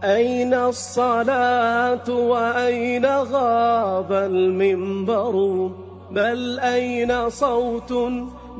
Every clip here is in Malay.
أين الصلاة وأين غاب المنبر؟ بل أين صوت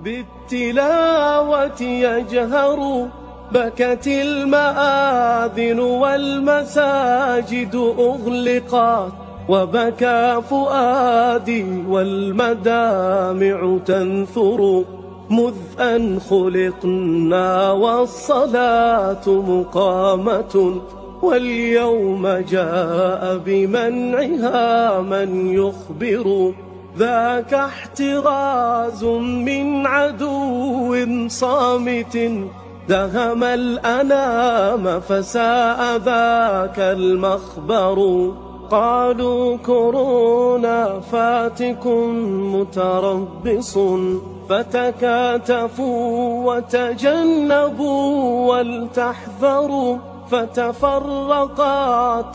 بالتلاوة يجهر؟ بكت المآذن والمساجد أغلقت، وبكى فؤادي والمدامع تنثر. مذ أن خلقنا والصلاة مقامة، واليوم جاء بمنعها من يخبر. ذاك احتراز من عدو صامت، دهم الأنام فساء ذاك المخبر. قالوا كورونا فاتكم متربص، فتكاتفوا وتجنبوا ولتحذروا. فتفرقت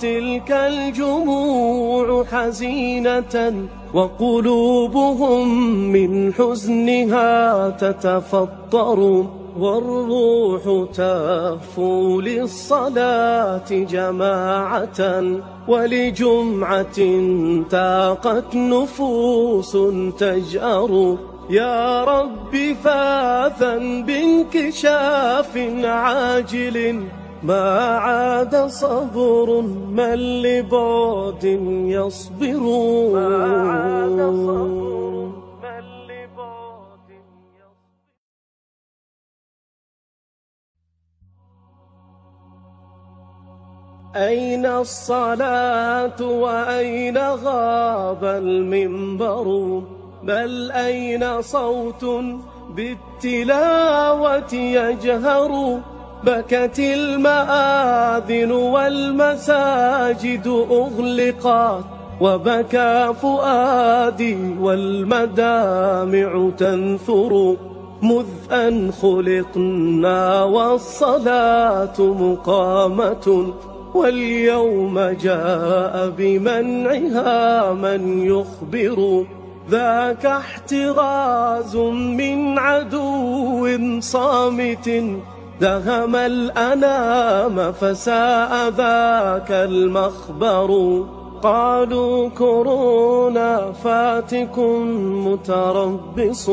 تلك الجموع حزينة، وقلوبهم من حزنها تتفطر. والروح تهفو للصلاة جماعة، ولجمعة تاقت نفوس تجأر. يا رب فاذا بانكشاف عاجل، ما عاد صبر من لبعد يصبر. أين الصلاة وأين غاب المنبر؟ بل أين صوت بالتلاوة يجهر؟ بكت المآذن والمساجد أغلقت، وبكى فؤادي والمدامع تنثر. مذ أن خلقنا والصلاة مقامة، واليوم جاء بمنعها من يخبر. ذاك احتراز من عدو صامت، دهم الأنام فساء ذاك المخبر. قالوا كورونا فاتكم متربص،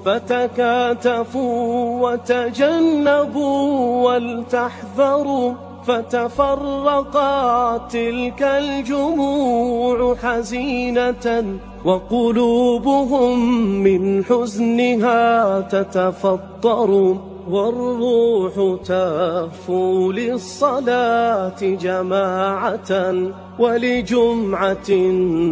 فتكاتفوا وتجنبوا ولتحذروا. فتفرقت تلك الجموع حزينة، وقلوبهم من حزنها تتفطر. والروح تهفو للصلاة جماعة، ولجمعة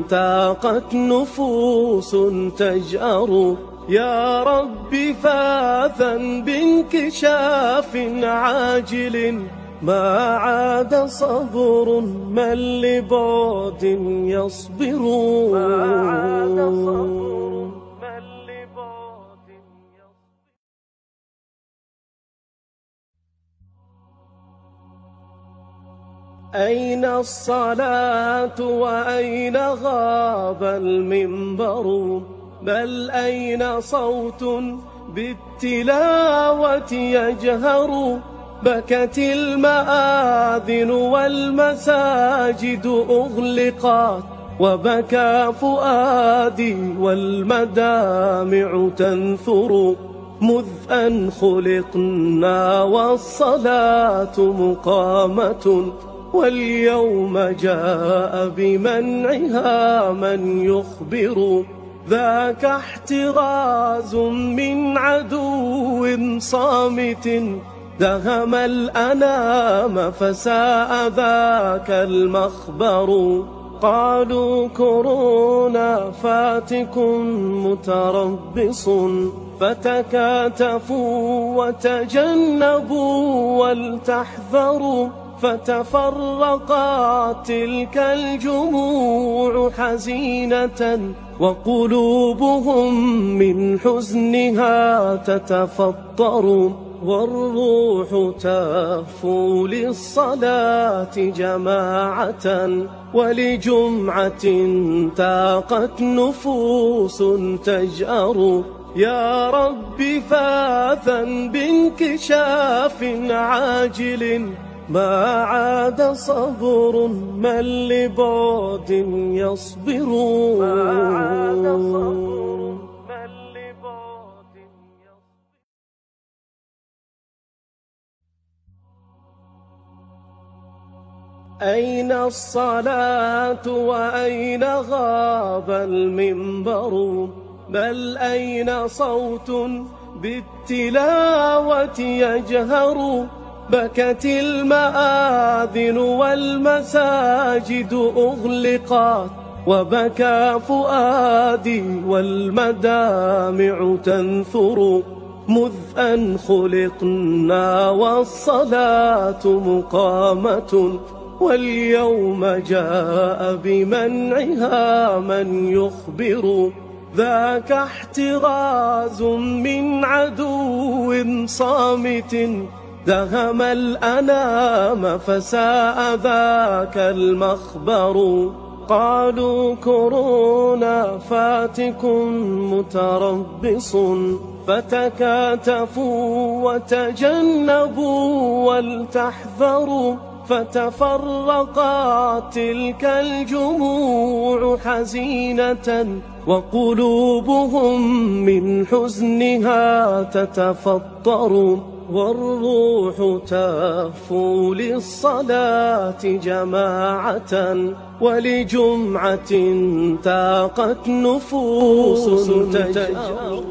تاقت نفوس تجأر. يا رب فاذا بانكشاف عاجل، ما عاد صبر من لبعد يصبر. أين الصلاة وأين غاب المنبر؟ بل أين صوت بالتلاوة يجهر؟ بكت المآذن والمساجد أغلقت، وبكى فؤادي والمدامع تنثر. مذ أن خلقنا والصلاة مقامة، واليوم جاء بمنعها من يخبر. ذاك احتراز من عدو صامت، دهم الأنام فساء ذاك المخبر. قالوا كورونا فاتكم متربص، فتكاتفوا وتجنبوا ولتحذروا. فتفرقت تلك الجموع حزينة، وقلوبهم من حزنها تتفطر. والروح تهفو للصلاة جماعة، ولجمعة تاقت نفوس تجأر. يا رب فاذا بانكشاف عاجل، ما عاد صبر من لبعد يصبر ما عاد صبر من لبعد يصبر. أين الصلاة وأين غاب المنبر بل أين صوت بالتلاوة يجهر بكت المآذن والمساجد أغلقت وبكى فؤادي والمدامع تنثر مذ أن خلقنا والصلاة مقامة واليوم جاء بمنعها من يخبر ذاك احتراز من عدو صامت دهم الأنام فساء ذاك المخبر قالوا كورونا فاتكم متربص فتكاتفوا وتجنبوا ولتحذروا فتفرقت تلك الجموع حزينة وقلوبهم من حزنها تتفطر والروح تهفو للصلاة جماعة ولجمعة تاقت نفوس تجأر.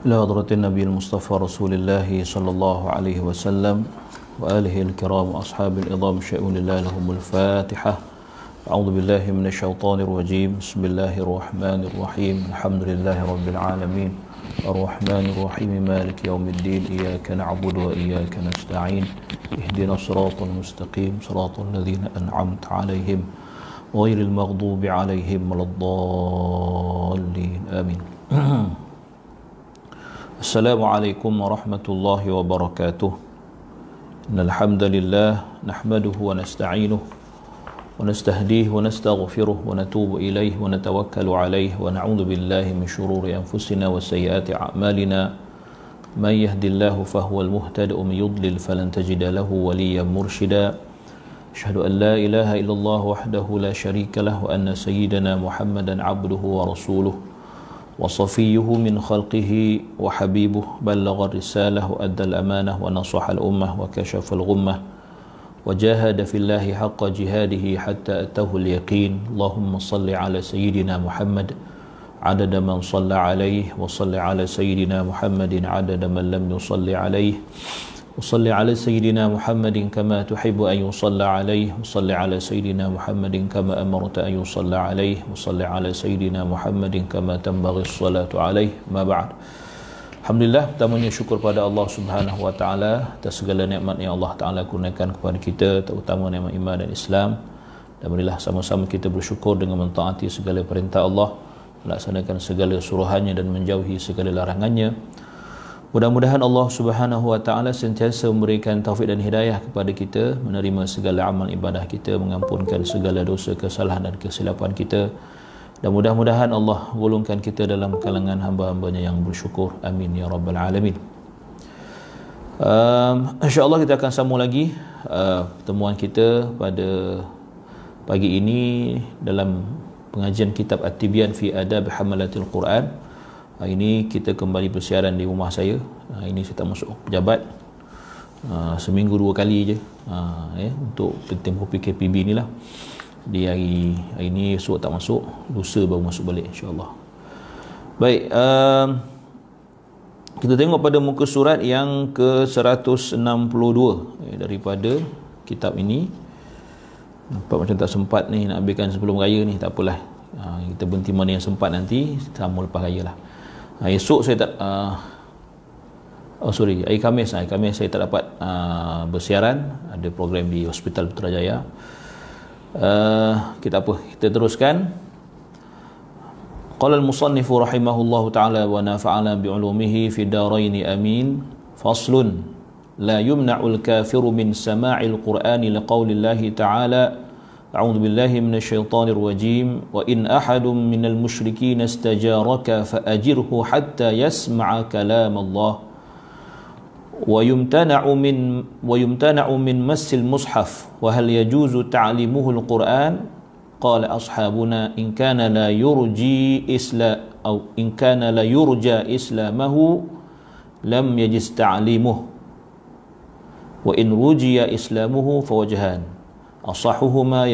إلى حضرة النبي المصطفى رسول الله صلى الله عليه وسلم وآله الكرام وأصحاب العظام شأن الله لهم الفاتحة. أعوذ بالله من الشيطان الرجيم. بسم الله الرحمن الرحيم. الحمد لله رب العالمين الرحمن الرحيم مالك يوم الدين إياك نعبد وإياك نستعين اهدنا الصراط المستقيم صراط الذين أنعمت عليهم غير المغضوب عليهم ولا الضالين آمين. Assalamualaikum warahmatullahi wabarakatuh. Innal hamdalillah nahmaduhu wa nasta'inuhu wa nastahdihi wa nastaghfiruh wa natubu ilayhi wa natawakkalu alayhi wa na'udzu billahi min shururi anfusina wa sayyiati a'malina. Man yahdihillahu fahuwal muhtadi wa man yudlil falan tajida lahu waliyyan murshida. Asyhadu an la ilaha illallah wahdahu la syarika lah wa anna sayyidana Muhammadan 'abduhu wa rasuluh. وصفيه من خلقه وحبيبه بلغ الرسالة وأدى الأمانة ونصح الأمة وكشف الغمة وجاهد في الله حق جهاده حتى أتاه اليقين. اللهم صل على سيدنا محمد عدد من صلى عليه وصل على سيدنا محمد عدد من لم يصل عليه وصل على سيدنا محمد كما تحب أن يصلى عليه وصل على سيدنا محمد كما أمرت أن يصلى عليه وصل على سيدنا محمد كما تنبغي الصلاة عليه. ما بعد. Alhamdulillah, pertamanya syukur pada Allah Subhanahu wa taala atas segala nikmat yang Allah taala kurniakan kepada kita, terutama nikmat iman dan Islam. Dan marilah sama-sama kita bersyukur dengan mentaati segala perintah Allah, melaksanakan segala suruhannya dan menjauhi segala larangannya. Mudah-mudahan Allah Subhanahu wa taala sentiasa memberikan taufik dan hidayah kepada kita menerima segala amal ibadah kita, mengampunkan segala dosa, kesalahan dan kesilapan kita, dan mudah-mudahan Allah golongkan kita dalam kalangan hamba-hambanya yang bersyukur. Amin ya rabbal alamin. InsyaAllah kita akan sambung lagi pertemuan kita pada pagi ini dalam pengajian kitab At-Tibyan fi Adab Hamalatil Quran. Ini kita kembali bersiaran di rumah saya. Ini saya tak masuk pejabat. Seminggu 2 kali je untuk tempoh PKPB ni lah. Di hari ini esok tak masuk, lusa baru masuk balik insya-Allah. Baik, kita tengok pada muka surat yang ke-162 daripada kitab ini. Nampak macam tak sempat ni nak habiskan sebelum raya ni, tak apalah. Kita berhenti mana yang sempat, nanti sambung lepas raya lah. Esok saya tak hari Khamis saya tak dapat bersiaran, ada program di Hospital Putrajaya. Kita teruskan. Qala al-musannifu rahimahullahu ta'ala wa nafa'ana bi'ulumihi fi daraini amin. Faslun. لا يمنع الكافر من سماع القرآن لقول الله تعالى أعوذ بالله من الشيطان الرجيم وإن أحد من المشركين استجارك فأجره حتى يسمع كلام الله ويمتنع من مس المصحف وهل يجوز تعليمه القرآن قال أصحابنا إن كان لا يرجى إسلامه لم يجز تعليمه وإن رجي إسلامه فوجهان أصحهما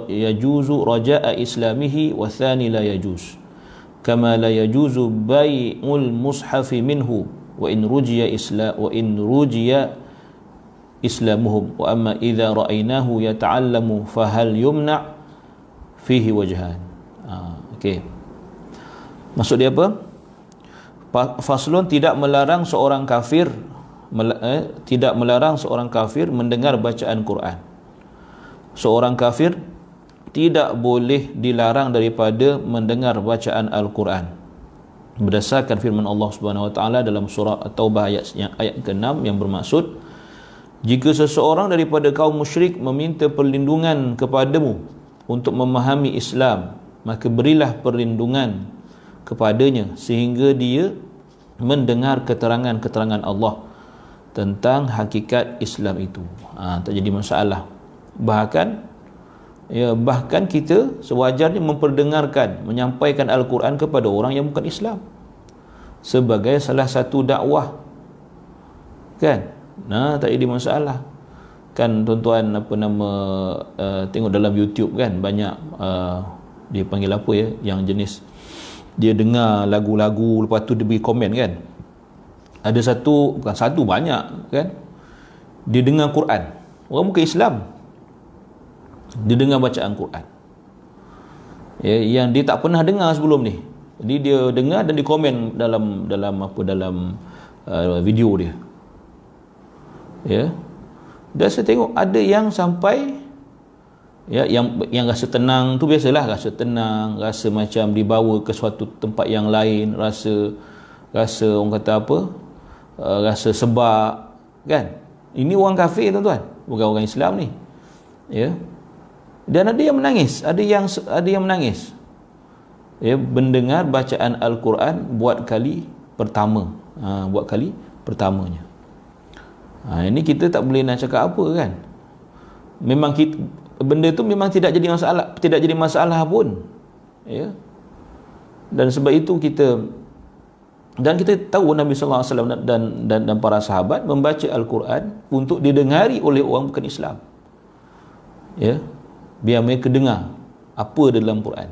يجوز رجاء إسلامه والثاني لا يجوز كما لا يجوز بيع المصحف منه وإن رجي إسلامهم وأما إذا رأيناه يتعلم فهل يمنع فيه وجهان. Okey. Maksud dia apa? Faslun tidak melarang seorang kafir mendengar bacaan Quran. Seorang kafir tidak boleh dilarang daripada mendengar bacaan Al-Quran. Berdasarkan firman Allah Subhanahu wa taala dalam surah At-Taubah ayat ke-6 yang bermaksud jika seseorang daripada kaum musyrik meminta perlindungan kepadamu untuk memahami Islam, maka berilah perlindungan kepadanya sehingga dia mendengar keterangan-keterangan Allah tentang hakikat Islam itu. Tak jadi masalah. Bahkan kita sewajarnya memperdengarkan, menyampaikan Al-Quran kepada orang yang bukan Islam sebagai salah satu dakwah, kan? Tak jadi masalah. Kan tuan-tuan tengok dalam YouTube kan, banyak dia panggil apa ya, yang jenis dia dengar lagu-lagu lepas tu dia beri komen kan. Ada bukan satu, banyak kan, dia dengar Quran, orang bukan Islam, dia dengar bacaan Quran yang dia tak pernah dengar sebelum ni. Jadi dia dengar dan dia komen dalam video dia. Dan saya tengok ada yang sampai yang rasa tenang tu, biasalah rasa tenang, rasa macam dibawa ke suatu tempat yang lain, rasa orang kata apa, rasa sebab, kan. Ini orang kafir tuan-tuan, bukan orang Islam ni. Dan ada yang menangis, ada yang menangis mendengar bacaan Al-Quran buat kali pertamanya. Ini kita tak boleh nak cakap apa, kan. Memang benda tu memang tidak jadi masalah pun, Dan sebab itu kita tahu Nabi sallallahu alaihi wasallam dan para sahabat membaca Al-Quran untuk didengari oleh orang bukan Islam. Biar mereka dengar apa dalam Quran.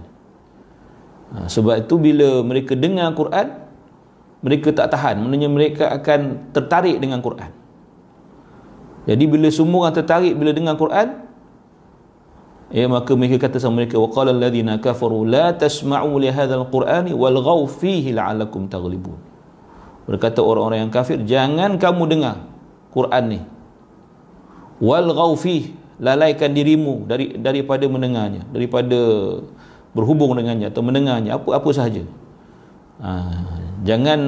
Sebab itu bila mereka dengar Quran, mereka tak tahan, maknanya mereka akan tertarik dengan Quran. Jadi bila semua orang tertarik bila dengar Quran, maka mereka kata sama mereka, waqala alladhina kafaru la tasma'u li hadzal qur'ani walghaw fihi la'allakum taghlibun. Berkata orang-orang yang kafir, jangan kamu dengar Quran ni, walghaw fihi, lalaikan dirimu daripada mendengarnya, daripada berhubung dengannya atau mendengarnya, apa sahaja. Jangan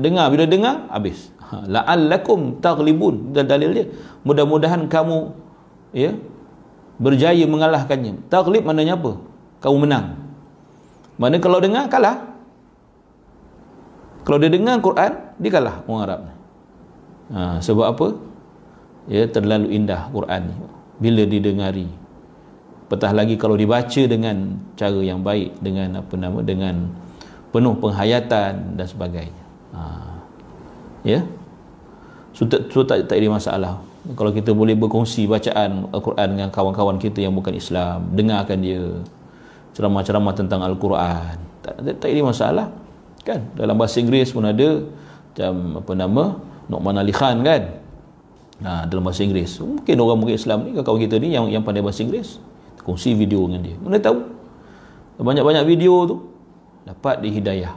dengar, bila dengar habis. La'allakum taghlibun, dan dalil dia mudah-mudahan kamu berjaya mengalahkannya. Taghlib maknanya apa? Kamu menang. Mana kalau dengar kalah. Kalau dia dengar Quran, dia kalah orang Arab. Sebab apa? Terlalu indah Quran bila didengari. Petah lagi kalau dibaca dengan cara yang baik, dengan dengan penuh penghayatan dan sebagainya. So tak ada masalah kalau kita boleh berkongsi bacaan Al-Quran dengan kawan-kawan kita yang bukan Islam, dengarkan dia ceramah-ceramah tentang Al-Quran, tak ada masalah, kan. Dalam bahasa Inggeris pun ada, macam Nu'man Ali Khan, kan. Dalam bahasa Inggeris, mungkin orang Islam ni, kawan kita ni yang pandai bahasa Inggeris, kongsi video dengan dia, mana tahu banyak-banyak video tu dapat dihidayah,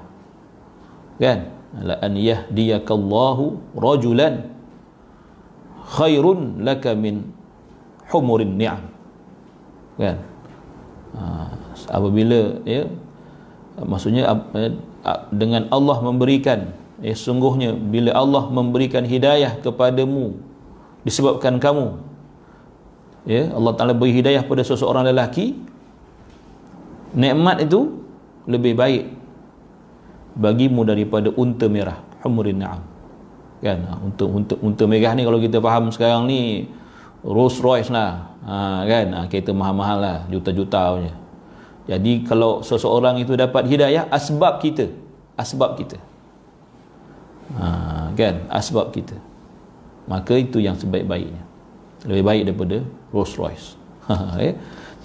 kan. La an yahdiyakallahu rajulan khairun laka min humurin ni'am, kan. Apabila maksudnya dengan Allah memberikan Sesungguhnya bila Allah memberikan hidayah kepadamu disebabkan kamu, Allah Ta'ala beri hidayah pada seseorang lelaki, nikmat itu lebih baik bagimu daripada unta merah, humurin na'am. Kan, unta merah ni kalau kita faham sekarang ni Rolls Royce lah, kan, kereta mahal-mahal lah, juta-juta punya. Jadi kalau seseorang itu dapat hidayah, asbab kita, kan, asbab kita, maka itu yang sebaik-baiknya, lebih baik daripada Rolls Royce.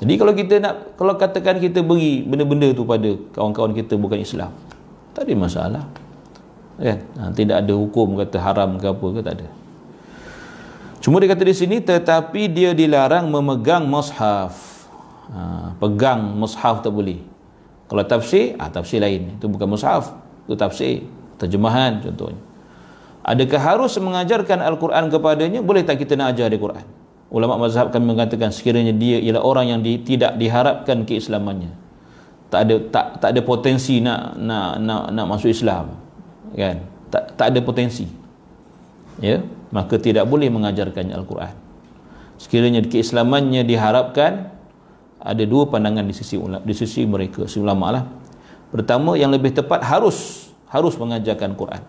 Jadi kalau kita nak, kalau katakan kita beri benda-benda tu pada kawan-kawan kita bukan Islam, tak ada masalah, kan? Tidak ada hukum kata haram ke apa ke, tak ada. Cuma dia kata di sini, tetapi dia dilarang memegang mushaf. Pegang mushaf tak boleh. Kalau tafsir, tafsir lain, itu bukan mushaf, itu tafsir, terjemahan contohnya. Adakah harus mengajarkan Al-Quran kepadanya? Boleh tak kita nak ajar dia Quran? Ulama mazhab kami mengatakan sekiranya dia ialah orang yang tidak diharapkan keislamannya, tak ada potensi nak masuk Islam, kan, tak ada potensi, maka tidak boleh mengajarkannya Al-Quran. Sekiranya keislamannya diharapkan, ada dua pandangan di sisi mereka, si ulama lah. Pertama, yang lebih tepat harus mengajarkan Quran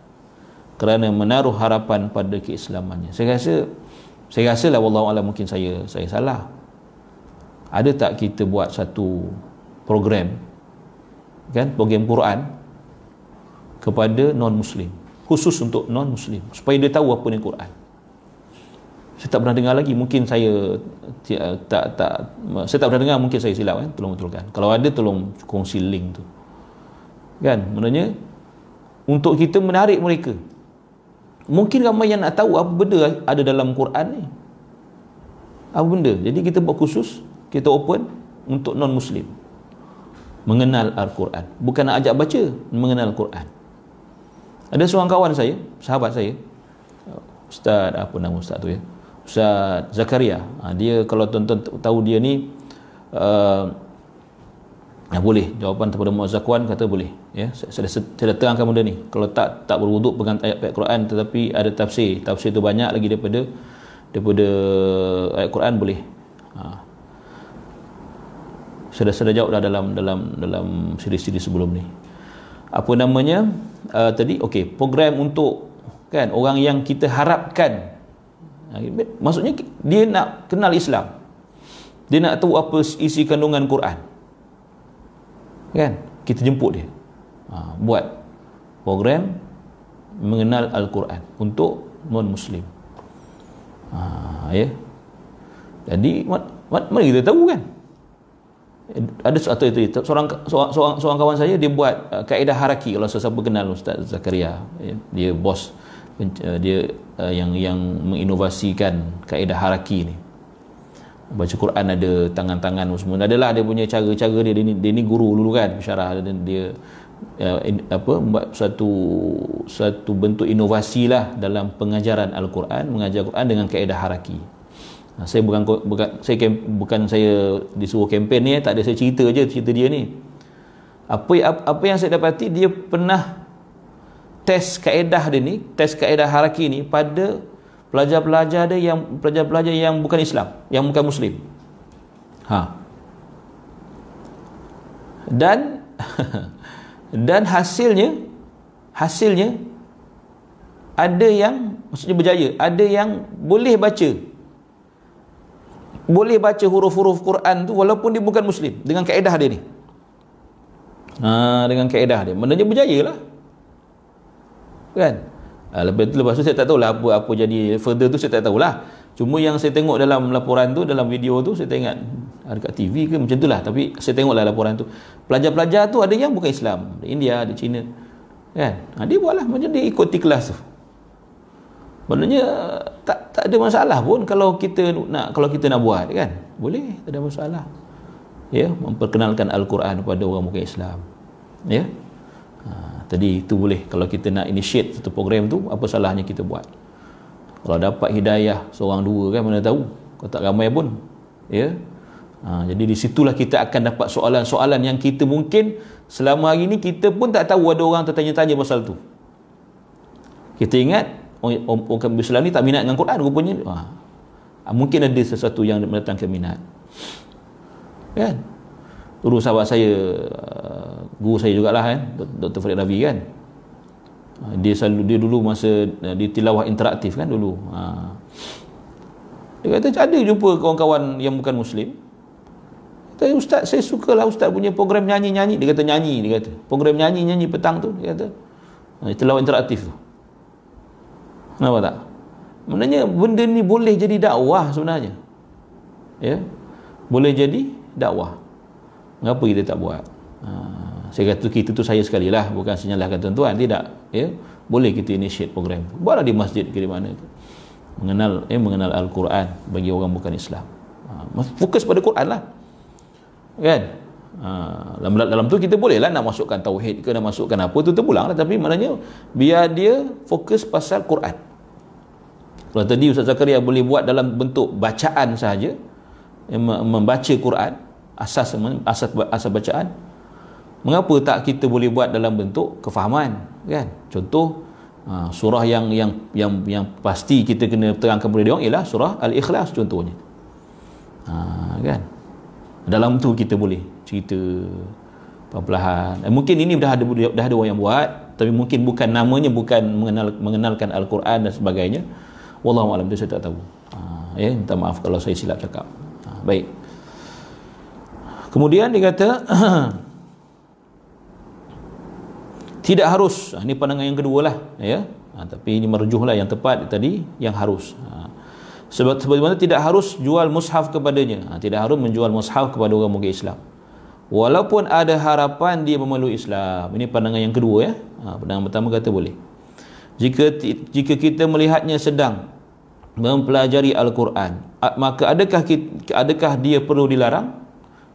kerana menaruh harapan pada keislamannya. Saya rasa lah, wallahu a'lam, mungkin saya salah. Ada tak kita buat satu program, kan, program Quran kepada non-Muslim, khusus untuk non-Muslim, supaya dia tahu apa ni Quran? Saya tak pernah dengar lagi, mungkin saya tak pernah dengar, mungkin saya silap, kan? Tolong betulkan. Kalau ada, tolong kongsi link tu, kan, maknanya untuk kita menarik mereka. Mungkin ramai yang nak tahu apa benda ada dalam Quran ni, apa benda. Jadi kita buat khusus, kita open untuk non-Muslim mengenal Al-Quran, bukan nak ajak baca, mengenal Al-Quran. Ada seorang kawan saya, sahabat saya, Ustaz, apa nama Ustaz tu ya, Ustaz Zakaria. Dia, kalau tuan-tuan tahu dia ni, boleh, jawapan daripada Muaz Zakwan kata boleh, saya dah terangkan benda ni. Kalau tak berwuduk pegang ayat Quran, tetapi ada tafsir tu banyak lagi daripada ayat Quran, boleh. Saya dah jawab dah dalam siri-siri sebelum ni. Apa namanya tadi, okey, program untuk, kan, orang yang kita harapkan, maksudnya dia nak kenal Islam, dia nak tahu apa isi kandungan Quran, kan, kita jemput dia, buat program mengenal Al-Quran untuk non-Muslim. Jadi mana kita tahu, kan? Ada seorang kawan saya, dia buat kaedah haraki. Kalau sesiapa kenal Ustaz Zakaria, dia bos, dia yang menginovasikan kaedah haraki ni. Baca Quran ada tangan-tangan semua, adalah dia punya cara-cara dia ni guru dulu, kan, pensyarah. Dia buat satu bentuk inovasi lah dalam pengajaran Al-Quran, mengajar Quran dengan kaedah haraki. Saya bukan saya disuruh kempen ni, tak ada, saya cerita dia ni. Apa yang saya dapati, dia pernah test kaedah dia ni, test kaedah haraki ni pada pelajar-pelajar yang bukan Islam, yang bukan Muslim. Dan hasilnya ada yang maksudnya berjaya, ada yang boleh baca huruf-huruf Quran tu walaupun dia bukan Muslim, dengan kaedah dia ni. Dengan kaedah dia, maknanya berjaya lah, kan? Lepas tu saya tak tahulah apa jadi further tu, saya tak tahulah. Cuma yang saya tengok dalam laporan tu, dalam video tu, saya tengok ada kat TV ke macam tu lah, tapi saya tengoklah laporan tu, pelajar-pelajar tu ada yang bukan Islam, ada India, ada Cina, kan, dia buatlah macam dia ikuti kelas tu. Maknanya tak ada masalah pun kalau kita nak buat, kan, boleh, tak ada masalah, memperkenalkan Al-Quran kepada orang bukan Islam, tadi itu boleh. Kalau kita nak initiate satu program tu, apa salahnya kita buat? Kalau dapat hidayah seorang dua, kan, mana tahu, kalau tak ramai pun, jadi di situlah kita akan dapat soalan-soalan yang kita mungkin selama hari ni kita pun tak tahu ada orang tertanya-tanya pasal tu, Kita ingat orang Islam ni tak minat dengan Quran rupanya. Mungkin ada sesuatu yang mendatangkan minat. Kan? Dulu sahabat saya, guru saya jugalah kan, Dr. Farid Ravi kan. Dia dulu masa di tilawah interaktif kan dulu. Dia kata ada jumpa kawan-kawan yang bukan Muslim. Kata, Ustaz, saya sukalah Ustaz punya program nyanyi-nyanyi. Dia kata nyanyi, dia kata. Program nyanyi-nyanyi petang tu, dia kata. Tilawah interaktif tu. Nampak tak? Maknanya benda ni boleh jadi dakwah sebenarnya. Ya. Boleh jadi dakwah. Mengapa kita tak buat? Saya kata kita tu saya sekali lah, bukan senyalahkan tuan-tuan, tidak. Ya. Boleh kita initiate program. Buatlah di masjid ke di mana tu. Mengenal Al-Quran bagi orang bukan Islam. Fokus pada Quran lah. Kan? Dalam tu kita boleh lah nak masukkan tauhid ke, nak masukkan apa tu terpulang lah, tapi maknanya biar dia fokus pasal Quran. Kalau tadi Ustaz Zakaria boleh buat dalam bentuk bacaan sahaja, membaca Quran, asas bacaan, mengapa tak kita boleh buat dalam bentuk kefahaman, kan? Contoh surah yang pasti kita kena terangkan kepada dia orang ialah surah Al-Ikhlas contohnya. Kan? Dalam tu kita boleh cerita perlahan-lahan. Mungkin ini dah ada orang yang buat, tapi mungkin bukan namanya bukan mengenalkan Al-Quran dan sebagainya. Wallahu a'lam, saya tak tahu. Minta maaf kalau saya silap cakap. Baik. Kemudian dia kata tidak harus. Ini pandangan yang kedua lah, ya. Tapi ini merujuhlah yang tepat tadi, yang harus. Sebagaimana tidak harus jual mushaf kepadanya. Tidak harus menjual mushaf kepada orang bukan Islam. Walaupun ada harapan dia memeluk Islam. Ini pandangan yang kedua, ya. Pandangan pertama kata boleh. Jika kita melihatnya sedang mempelajari Al-Quran, maka adakah dia perlu dilarang?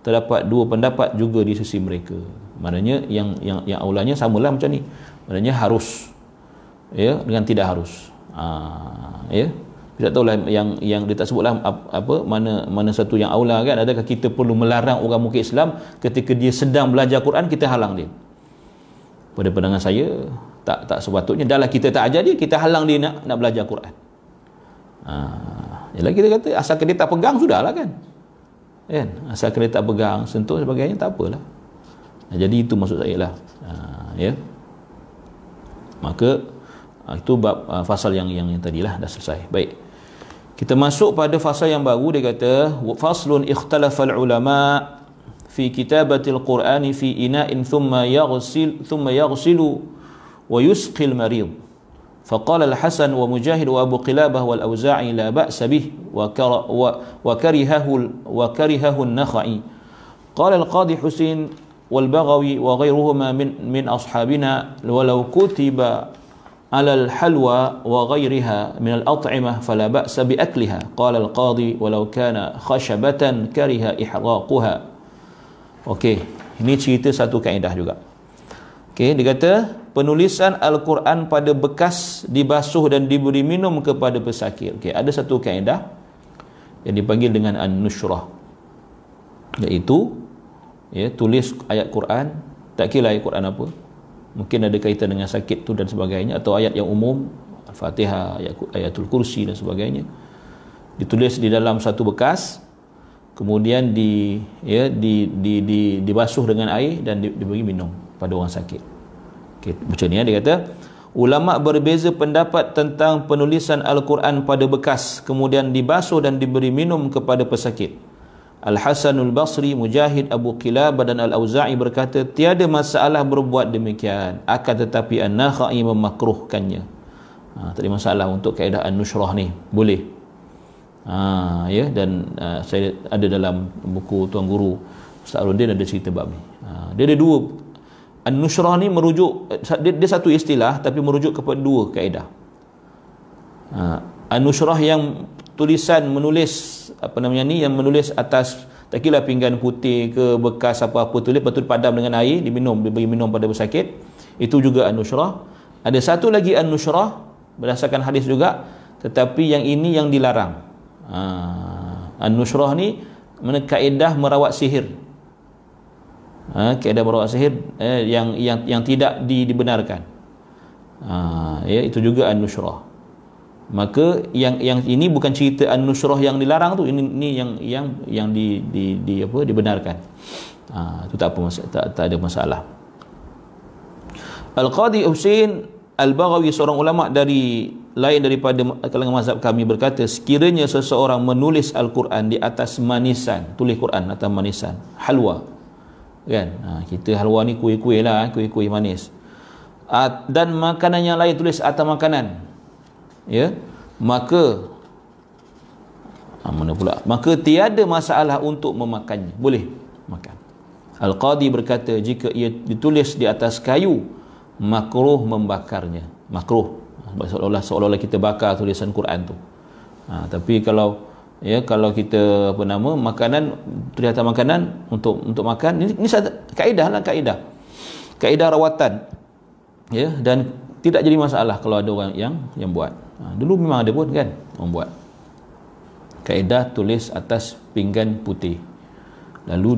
Terdapat dua pendapat juga di sisi mereka. Maknanya yang aulanya samalah macam ni. Maknanya harus, ya, dengan tidak harus. Ya. Kita tahulah yang dia tak sebutlah apa mana satu yang aula kan. Adakah kita perlu melarang orang muka Islam ketika dia sedang belajar Quran, kita halang dia? Pada pandangan saya tak sepatutnya. Dahlah kita tak ajar dia, kita halang dia nak belajar Quran. Yalah, kita kata asalkan dia tak pegang sudahlah kan. Kan? Asalkan dia tak pegang, sentuh sebagainya, tak apalah. Jadi itu maksud saya lah. Ya. Maka itu bab fasal yang tadilah dah selesai. Baik. Kita masuk pada fasal yang baru. Dia kata faslun ikhtalafa ulama fi kitabatil Qur'ani fi ina'in thumma yaghsilu wa yusqil marid. فقال الحسن ومجاهد وأبو قلابة والأوزاعي لا بأس به وكرهه النخعي. قال القاضي حسين والبغوي وغيرهما من أصحابنا ولو كتب على الحلوى وغيرها من الأطعمة فلا بأس بأكلها. قال القاضي ولو كان خشبة كره إحراقها. Okey, ini cerita satu kaedah juga. Okey, dia kata penulisan Al-Quran pada bekas dibasuh dan diberi minum kepada pesakit. Okey, ada satu kaedah yang dipanggil dengan an-nushrah, iaitu tulis ayat Quran, tak kira ayat Quran apa, mungkin ada kaitan dengan sakit tu dan sebagainya, atau ayat yang umum, Al-Fatihah, ayatul kursi dan sebagainya, ditulis di dalam satu bekas, kemudian dibasuh dengan air dan diberi minum pada orang sakit. Okay, macam ni dia kata ulama berbeza pendapat tentang penulisan Al-Quran pada bekas kemudian dibasuh dan diberi minum kepada pesakit. Al-Hasanul Basri, Mujahid, Abu Qilabah dan Al-Auza'i berkata tiada masalah berbuat demikian, akan tetapi An-Nakhai memakruhkannya. Tak ada masalah untuk kaedah An-Nushrah ni, boleh. Ya, dan saya ada dalam buku Tuan Guru Ustaz Arudin ada cerita bab ni. Dia ada dua. An-Nushrah ni merujuk, dia satu istilah tapi merujuk kepada dua kaedah. An-Nushrah yang tulisan menulis yang menulis atas tak kira pinggan putih ke bekas apa-apa tulis, lepas tu padam dengan air, diberi minum pada pesakit, itu juga An-Nushrah. Ada satu lagi An-Nushrah berdasarkan hadis juga, tetapi yang ini yang dilarang. An-Nushrah ni kaedah merawat sihir. Kaedah merawat sihir yang tidak dibenarkan. Ya, itu juga an-nushrah. Maka yang ini bukan cerita an-nushrah yang dilarang tu, ini yang dibenarkan. Itu tak apa tak ada masalah. Al-Qadi Husain Al-Baghawi, seorang ulama lain daripada kalangan mazhab kami, berkata, sekiranya seseorang menulis Al-Quran di atas manisan, tulis Quran atas manisan, halwa kan, kita halwa ni kuih-kuih lah, kuih-kuih manis, dan makanan yang lain tulis atas makanan, ya, maka maka tiada masalah untuk memakannya, boleh makan. Al-Qadi berkata, jika ia ditulis di atas kayu, makruh membakarnya, makruh, seolah-olah kita bakar tulisan Quran tu. Tapi kalau kita makanan, tulis atas makanan untuk makan, ini kaedah lah, kaedah rawatan, ya, dan tidak jadi masalah kalau ada orang yang buat. Dulu memang ada pun kan orang buat kaedah tulis atas pinggan putih, lalu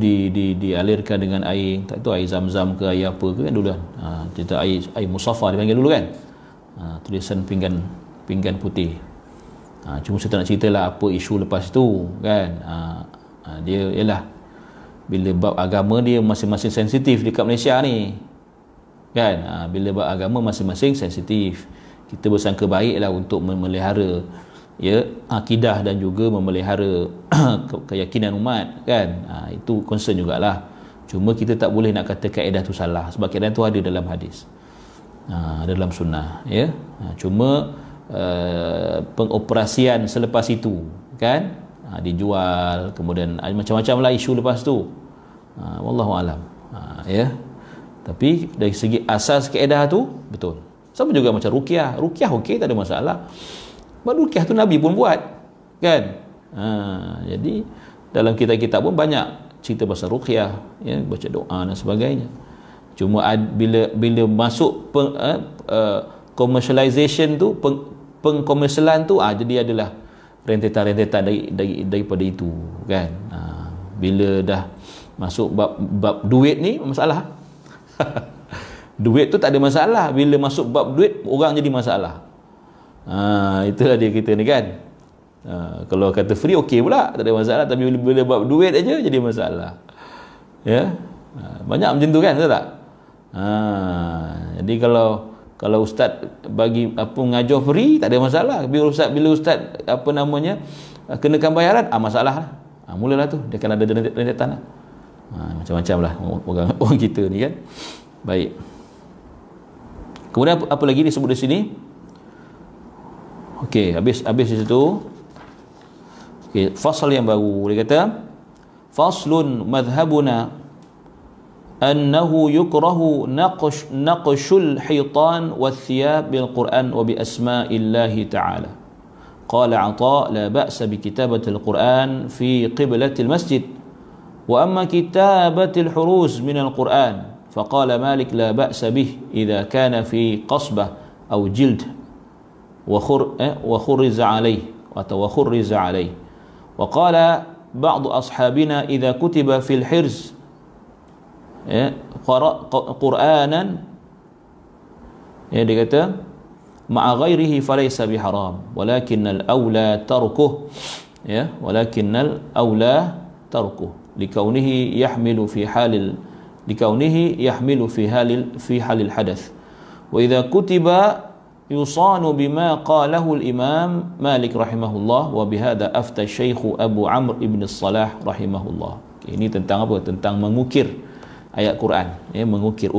dialirkan dengan air, tak tahu air zam-zam ke air apa ke kan dulu kan, kita air musafah dipanggil dulu kan, tulisan pinggan putih. Cuma saya tak nak cerita lah apa isu lepas tu kan. Dia ialah bila bab agama dia masing-masing sensitif dekat Malaysia ni kan. Bila bab agama masing-masing sensitif, kita bersangka baiklah untuk memelihara, ya, akidah dan juga memelihara keyakinan umat kan. Itu concern jugalah. Cuma kita tak boleh nak kata kaedah tu salah, sebab kaedah tu ada dalam hadis, dalam sunnah, ya. Cuma pengoperasian selepas itu kan, dijual, kemudian macam-macam lah isu lepas tu, wallahu alam, ya. Tapi dari segi asas kaedah tu betul. Sama juga macam ruqyah okey, tak ada masalah. Sebab ruqyah tu Nabi pun buat kan. Jadi dalam kitab-kitab pun banyak cerita pasal ruqyah, ya, baca doa dan sebagainya. Cuma bila masuk commercialization tu, pengkomersialan tu, jadi adalah rentetan-rentetan daripada itu kan. Bila dah masuk bab duit ni masalah. Duit tu tak ada masalah, bila masuk bab duit orang jadi masalah. Itulah dia kita ni kan. Kalau kata free okey pula, tak ada masalah, tapi bila bab duit aja jadi masalah, ya. Banyak macam tu kan, betul tak? Jadi kalau ustaz bagi mengajar free tak ada masalah. Bila ustaz kenakan bayaran, masalah lah. Mulalah tu dia akan ada rentetan lah. Macam-macam lah orang kita ni kan. Baik. Kemudian apa lagi disebut di sini? Okey, habis di situ. Okey, fasal yang baru. Dia kata, faslun madhhabuna annahu yukrahu naqshul hitan wathiyab bil Quran wa bi asma'illahi ta'ala. Qala 'Atha la ba'sa bi kitabatil Quran fi qiblatil masjid, wa amma kitabatil huruz min al-Quran فقال مالك لا بأس به إذا كان في قصبة أو جلد وخرز عليه. وقال بعض أصحابنا إذا كتب في الحرز قرآنا dia kata مع غيره فليس بحرام ولكن الأولى تركه لكونه يحمل في حال الحدث. وإذا كتب يصان بما قاله الإمام مالك رحمه الله وبهذا أفتى الشيخ أبو عمرو بن الصلاح رحمه الله. Ini tentang apa? Tentang mengukir ayat Quran, ya, mengukir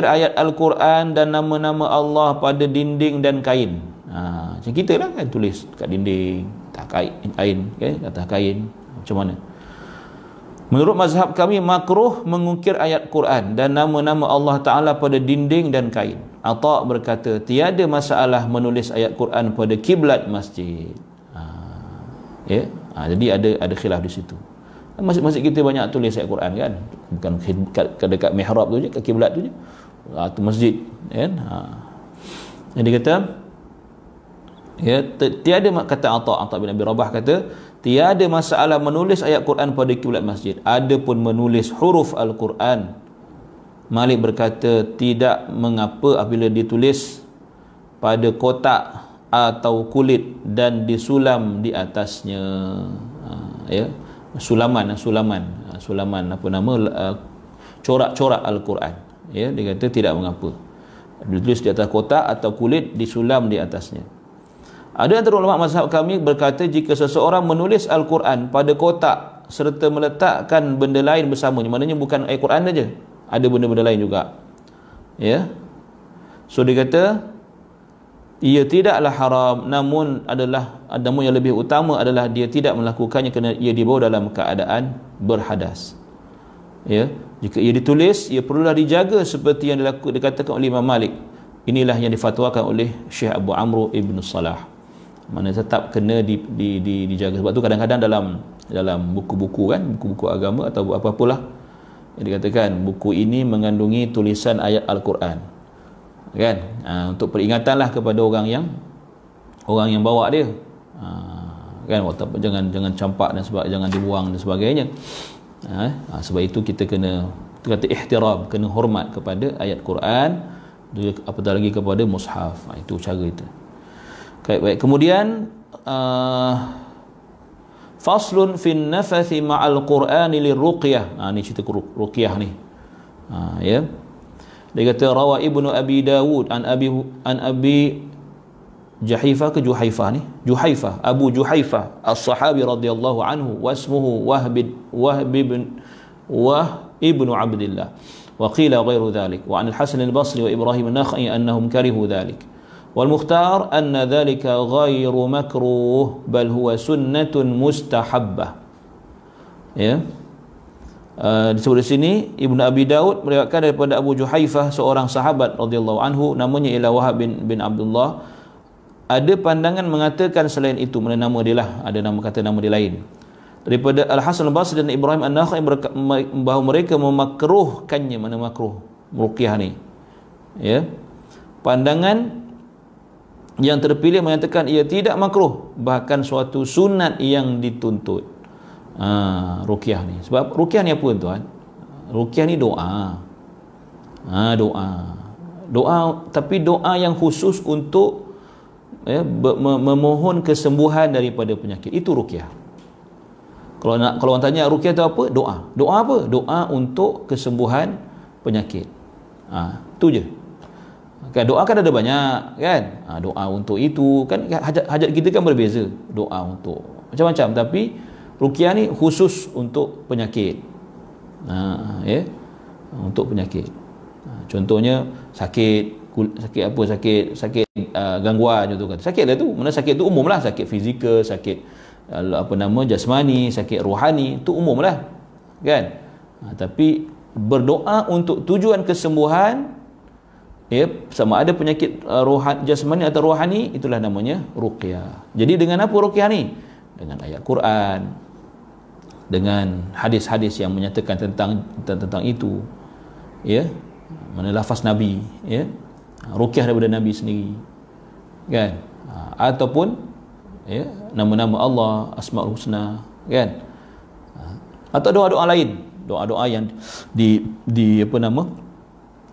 ayat Al-Quran dan nama-nama Allah pada dinding dan kain. Macam kita lah kan, tulis kat dinding, atas kain, okay? Atas kain, macam mana? Menurut mazhab kami makruh mengukir ayat Quran dan nama-nama Allah Ta'ala pada dinding dan kain. Atha berkata, tiada masalah menulis ayat Quran pada kiblat masjid. Ya? Jadi ada khilaf di situ. Masjid kita banyak tulis ayat Quran kan, bukan dekat mihrab tu je, kat kiblat tu je, tu masjid kan. Jadi kata, ya, tiada, kata Atha bin Abi Rabah kata, tiada masalah menulis ayat Quran pada kiblat masjid. Adapun menulis huruf Al-Quran Malik berkata tidak mengapa apabila ditulis pada kotak atau kulit dan disulam di atasnya. Ya, sulaman apa nama, corak-corak Al-Quran. Ya, dia kata tidak mengapa ditulis di atas kotak atau kulit disulam di atasnya. Ada antara ulama mazhab kami berkata jika seseorang menulis Al-Quran pada kotak serta meletakkan benda lain bersamanya, maknanya bukan Al-Quran saja, ada benda-benda lain juga. Ya. So dia kata ia tidaklah haram, namun yang lebih utama adalah dia tidak melakukannya kerana ia dibawa dalam keadaan berhadas. Ya, jika ia ditulis, ia perlulah dijaga seperti yang dikatakan oleh Imam Malik. Inilah yang difatwakan oleh Syekh Abu Amr Ibn Salah. Mana tetap kena dijaga. Sebab tu kadang-kadang dalam buku-buku kan, buku-buku agama atau apa-apalah, yang dikatakan buku ini mengandungi tulisan ayat Al-Quran. Kan? Untuk peringatanlah kepada orang yang bawa dia. Kan, jangan campak dan jangan dibuang dan sebagainya. Sebab itu kita kena ihtiram, kena hormat kepada ayat Quran, apatah lagi kepada mushaf. Itu cara itu. Baik. Kemudian faslun fin nafathi ma'al Qur'ani lirruqyah. Ni cerita ruqyah ni. Ya. Dia kata rawa Ibnu Abi Dawud an Abi Juhaifah Abu Juhaifah as-sahabi radhiyallahu anhu wasmuhu Wahb ibn Abdullah wa qila ghairu dhalik wa an al-Hasan al-Basri wa Ibrahim an-Nakhai annahum karihu dhalik wal mukhtar anna dhalika ghairu makruh bal huwa sunnatun mustahabbah. Ya, disebut di sini Ibnu Abi Daud meriwayatkan daripada Abu Juhaifah, seorang sahabat radhiyallahu anhu, namanya ialah Wahab bin Abdullah. Ada pandangan mengatakan selain itu, mana nama dia lah, ada nama kata nama dia lain. Daripada Al-Hasan Al-Basri dan Ibrahim An-Nakhai bahawa mereka memakruhkannya. Mana makruh ruqyah ni? Ya. Pandangan yang terpilih menyatakan ia tidak makruh, bahkan suatu sunat yang dituntut. Ruqyah ni. Sebab ruqyah ni apa tuan? Ruqyah ni doa. Doa, tapi doa yang khusus untuk memohon kesembuhan daripada penyakit. Itu ruqyah. Kalau orang tanya ruqyah itu apa? Doa apa? Doa untuk kesembuhan penyakit. Itu je. Kan doa kan ada banyak kan. Doa untuk itu kan, hajat kita kan berbeza. Doa untuk macam-macam, tapi ruqyah ni khusus untuk penyakit. Ya. Untuk penyakit. Contohnya sakit gangguan contoh kata. Sakit lah tu. Mana sakit tu umum lah, sakit fizikal, sakit jasmani, sakit rohani, tu umum lah. Kan? Tapi berdoa untuk tujuan kesembuhan, ya, sama ada penyakit jasmani atau rohani, itulah namanya ruqyah. Jadi dengan apa ruqyah ni? Dengan ayat Quran, dengan hadis-hadis yang menyatakan tentang itu, ya, mana lafaz Nabi, ya, ruqyah daripada Nabi sendiri, kan, ataupun ya, nama-nama Allah, Asmaul Husna, kan, atau doa-doa lain, doa-doa yang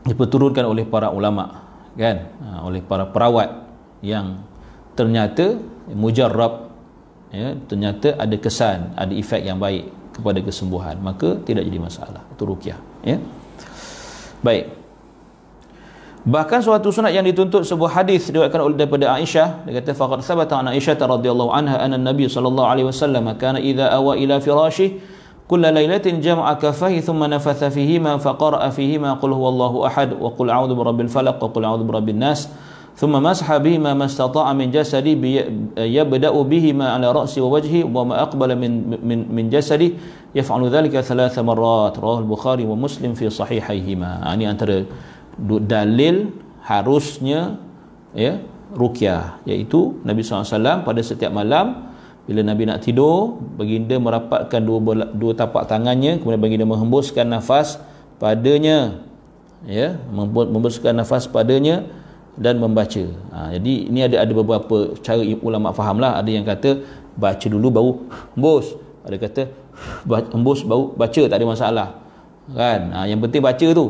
diperturunkan oleh para ulama, kan, oleh para perawat yang ternyata mujarrab, ya, ternyata ada kesan, ada efek yang baik kepada kesembuhan, maka tidak jadi masalah. Itu ruqyah, ya. Baik. Bahkan suatu sunat yang dituntut, sebuah hadis diriwayatkan oleh daripada Aisyah, dia kata faqad thabata an Aisyah radhiyallahu anha anna an-nabiy sallallahu alaihi wasallam kana idza awa ila firashihi kulla lailatin jama'a kaffayhi thumma nafatha fihima faqara'a fihima qul huwallahu ahad wa qul a'udzu birabbil falaq wa qul a'udzu birabbin nas thumma masaha bihima mastata'a min jasadi yabda'u bihima ala ra'si wa wajhi wa ma aqbala min jasadi yaf'alu dhalika 3 marrat. Rawahul Bukhari wa Muslim fi sahihayhima. Ini antara dalil harusnya, ya, ruqyah, iaitu Nabi SAW pada setiap malam bila Nabi nak tidur, baginda merapatkan dua tapak tangannya, kemudian baginda menghembuskan nafas padanya, ya, menghembuskan nafas padanya dan membaca. Jadi ini ada beberapa cara ulama fahamlah. Ada yang kata baca dulu baru hembus, ada kata hembus baru baca, tak ada masalah, kan. Yang penting baca tu,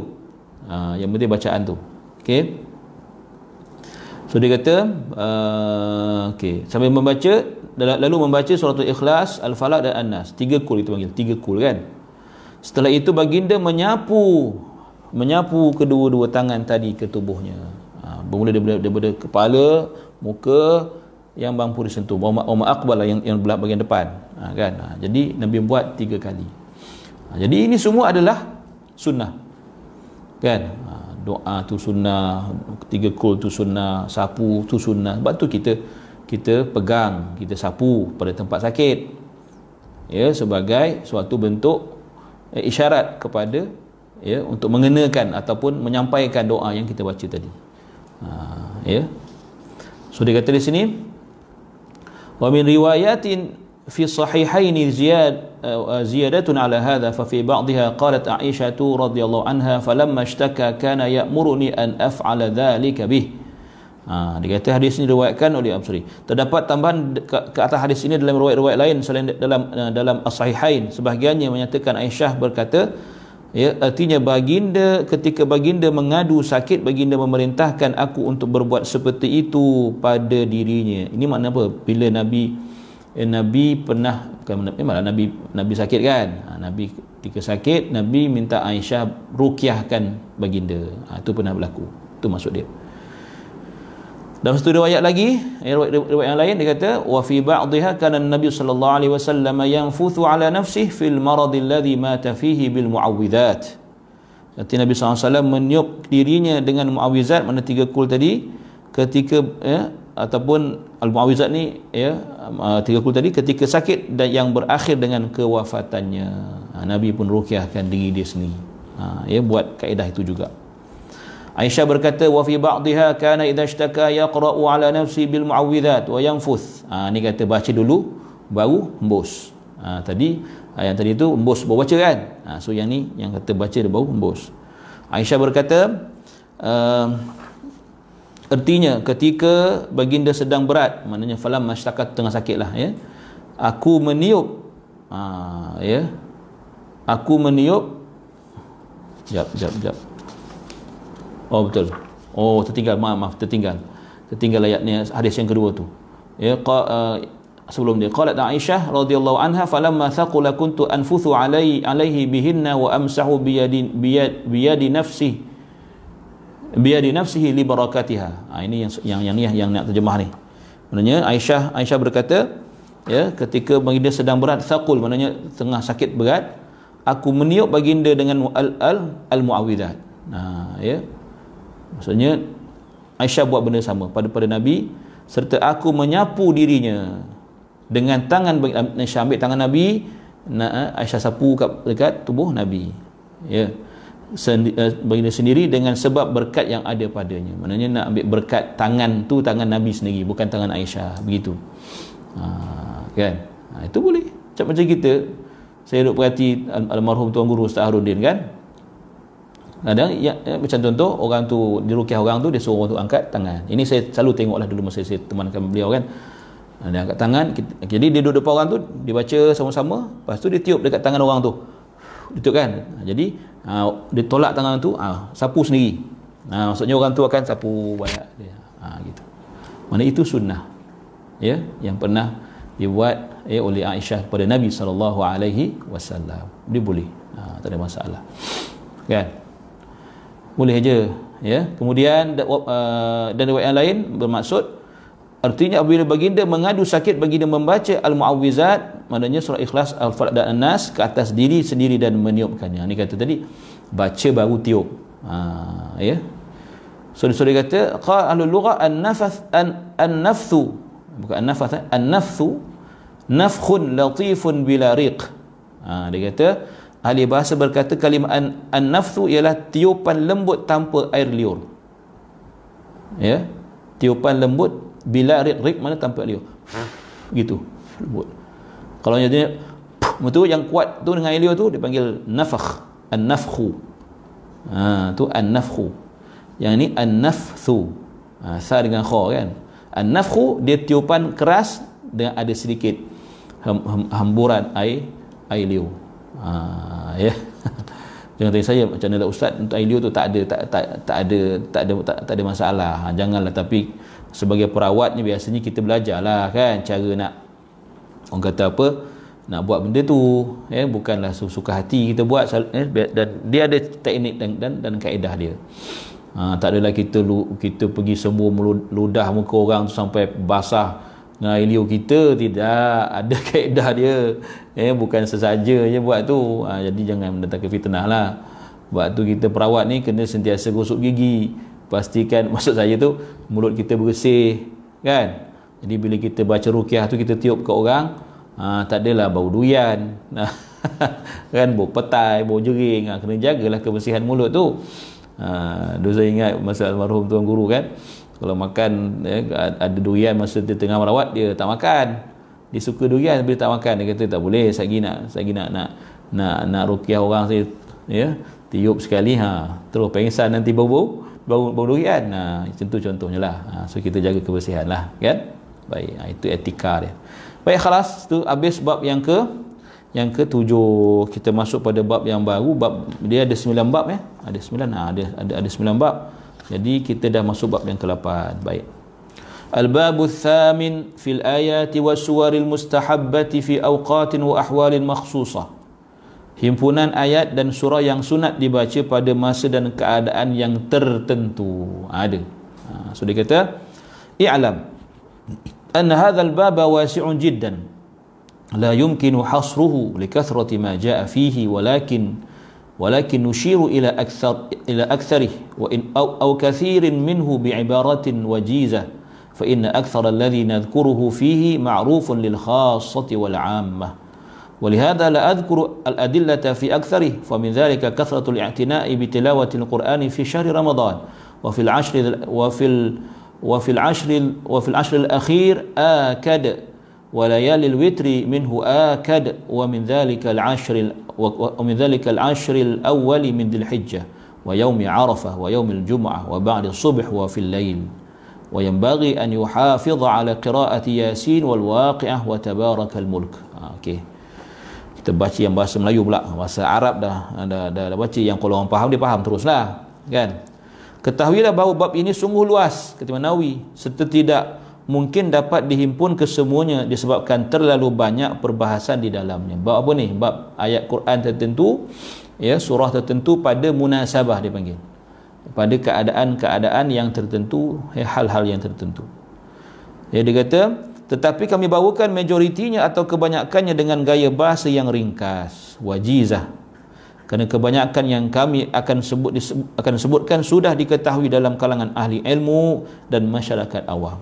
Yang penting bacaan tu. Okey. So dia kata okey, sambil membaca, lalu membaca suratul Ikhlas, Al-Falaq dan An-Nas. 3 kul itu panggil, 3 kul kan. Setelah itu baginda menyapu kedua-dua tangan tadi ke tubuhnya. Bermula daripada kepala, muka yang mampu disentuh. Wa aqbala yang belah bahagian depan. Kan. Jadi Nabi buat 3 kali. Jadi ini semua adalah sunnah. Kan? Doa tu sunnah, 3 kul tu sunnah, sapu tu sunnah. Sebab tu kita pegang, kita sapu pada tempat sakit. Ya, sebagai suatu bentuk isyarat kepada untuk mengenakan ataupun menyampaikan doa yang kita baca tadi. Ya. So dia kata di sini, wa min riwayatin fi sahihaini ziyadatun ala hadha fa fi ba'dha qalat Aisyah radhiyallahu anha falamma ishtaka kana ya'muruni an af'ala dhalika bih. Dia kata hadis ini diriwayatkan oleh terdapat tambahan ke atas hadis ini dalam riwayat-riwayat lain selain dalam as-sahihain. Sebahagiannya menyatakan Aisyah berkata, ya, artinya ketika baginda mengadu sakit, baginda memerintahkan aku untuk berbuat seperti itu pada dirinya. Ini makna apa? Bila Nabi pernah, bukan Nabi sakit kan, Nabi ketika sakit, Nabi minta Aisyah ruqyahkan baginda. Itu pernah berlaku, itu maksud dia. Dalam satu riwayat lagi, riwayat yang lain, dia kata wa fi ba'dihha kana an-nabiy sallallahu alaihi wasallam yanfuthu ala nafsihi fil marad alladhi mata fihi bil muawwidzat. Nanti Nabi SAW meniup dirinya dengan muawwizat, mana 3 kul tadi, ketika ataupun al-muawwizat ni 3 kul tadi ketika sakit dan yang berakhir dengan kewafatannya. Nabi pun ruqyahkan diri dia sendiri. Buat kaedah itu juga. Aisyah berkata wa fi ba'dihha kana idza ishtaka yaqra'u ala nafsi bil muawwidzat wa yanfuth. Ni kata baca dulu baru embus. Tadi yang tadi tu embus baru baca kan. So yang ni yang kata baca dia baru embus. Aisyah berkata artinya ketika baginda sedang berat, maknanya falam masytakat, tengah sakitlah ya. Aku meniup aku meniup jap. Oh betul. Oh tertinggal, maaf tertinggal ayatnya, hadis yang kedua tu. Ya, sebelum dia qalat Aisyah radhiyallahu anha falamma thaqula kuntu anfuthu alaihi bihinna wa amsahu biyadi nafsihi li barakatiha. Ini yang nak terjemah ni. Maknanya Aisyah berkata, ya, ketika baginda sedang berat, thaqul maknanya tengah sakit berat, aku meniup baginda dengan al-muawwidzat. Ya. Maksudnya Aisyah buat benda sama pada Nabi, serta aku menyapu dirinya dengan tangan. Aisyah ambil tangan Nabi, Aisyah sapu dekat tubuh Nabi, ya, baginda sendiri dengan sebab berkat yang ada padanya. Maknanya nak ambil berkat tangan tu, tangan Nabi sendiri, bukan tangan Aisyah, begitu. Kan? Itu boleh. Macam kita, saya duk perhati almarhum Tuan Guru Ustaz Harudin kan. Kadang macam contoh, orang tu diruqyah, orang tu dia suruh orang tu angkat tangan. Ini saya selalu tengoklah dulu masa saya temankan beliau kan. Dia angkat tangan, jadi dia duduk depan orang tu, dia baca sama-sama, lepas tu dia tiup dekat tangan orang tu. Dia tiup kan. Jadi dia tolak tangan tu, sapu sendiri. Maksudnya orang tu akan sapu banyak dia. Gitu. Mana itu sunnah. Ya, yang pernah dibuat oleh Aisyah kepada Nabi SAW. Dia boleh. Tak ada masalah. Kan? Boleh aja, ya. Kemudian dan riwayat yang lain bermaksud artinya apabila baginda mengadu sakit, baginda membaca al-muawwizat, maknanya surah Ikhlas, Al-Falaq dan An-Nas ke atas diri sendiri dan meniupkannya. Ini kata tadi baca baru tiup. Ya. So dia kata qala ahlul lughah an-nafthu, bukan an-nafath, an-nafthu nafkhun latifun bila riq. Dia kata ahli bahasa berkata kalimah an-nafthu ialah tiupan lembut tanpa air liur. Ya, tiupan lembut bila riq mana tanpa liur. Gitu, lembut. Kalau jadinya betul yang kuat tu dengan air liur tu dipanggil nafakh, an-nafkhu. Tu an-nafkhu. Yang ni an-nafthu. Sa dengan kha kan. An-nafkhu dia tiupan keras dengan ada sedikit hamburan air liur. Ya. Jangan tanya saya macam mana ustaz untuk Ailio tu, tak ada masalah. Janganlah, tapi sebagai perawat ni biasanya kita belajarlah kan cara nak, orang kata apa, nak buat benda tu, bukanlah suka hati kita buat, dan dia ada teknik dan kaedah dia. Tak adalah kita pergi semua ludah muka orang tu sampai basah dengan Ailio kita, tidak, ada kaedah dia, bukan sesaja je buat tu. Jadi jangan mendatangkan fitnah lah. Sebab tu kita perawat ni kena sentiasa gosok gigi, pastikan, maksud saya tu mulut kita bersih kan. Jadi bila kita baca ruqyah tu kita tiup ke orang, tak adalah bau durian kan, bau petai, bau jering. Kena jagalah kebersihan mulut tu. Dulu saya ingat masa almarhum tuan guru kan, kalau makan ada durian masa dia tengah merawat, dia tak makan. Dia suka durian tapi tak makan. Dia kata tak boleh, saya nak ruqyah orang saya, tiup sekali terus pengsan, nanti bau durian. Macam tu contohnya lah. So kita jaga kebersihan lah kan. Baik, itu etika dia. Baik, khalas tu habis bab yang ke-7. Kita masuk pada bab yang baru. Bab dia ada 9 bab ada 9, ada 9 bab. Jadi kita dah masuk bab yang ke-8. Baik. Al-babu tsamin fil ayati was suwaril mustahabbati fi awqatin wa ahwalin makhsusah. Himpunan ayat dan surah yang sunat dibaca pada masa dan keadaan yang tertentu. Ada. So dia kata, i'lam anna hadha al-baba wasi'un jiddan la yumkinu hasruhu likathrati ma jaa fihi ولكن نشير إلى أكثره أو كثير منه بعبارة وجيزة فإن أكثر الذي نذكره فيه معروف للخاصة والعامة ولهذا لا أذكر الأدلة في أكثره فمن ذلك كثرة الاعتناء بتلاوة القرآن في شهر رمضان وفي العشر الأخير آكد وليالي الوتر منه آكد ومن ذلك العشر الأول من ذي الحجة ويوم عرفة ويوم الجمعة وبعد الصبح وفي الليل وينبغي أن يحافظ على قراءة ياسين والواقعة وتبارك الملك. Okay. Kita baca yang bahasa Melayu pula, bahasa Arab dah baca, yang kalau orang faham dia faham teruslah kan. Ketahuilah bahawa bab ini sungguh luas, kata Nawawi, serta tidak mungkin dapat dihimpun kesemuanya disebabkan terlalu banyak perbahasan di dalamnya. Bab apa ni? Bab ayat Quran tertentu, surah tertentu pada munasabah dipanggil, pada keadaan-keadaan yang tertentu, hal-hal yang tertentu. Dia kata, tetapi kami bawakan majoritinya atau kebanyakannya dengan gaya bahasa yang ringkas, wajizah, kerana kebanyakan yang kami akan sebutkan sudah diketahui dalam kalangan ahli ilmu dan masyarakat awam.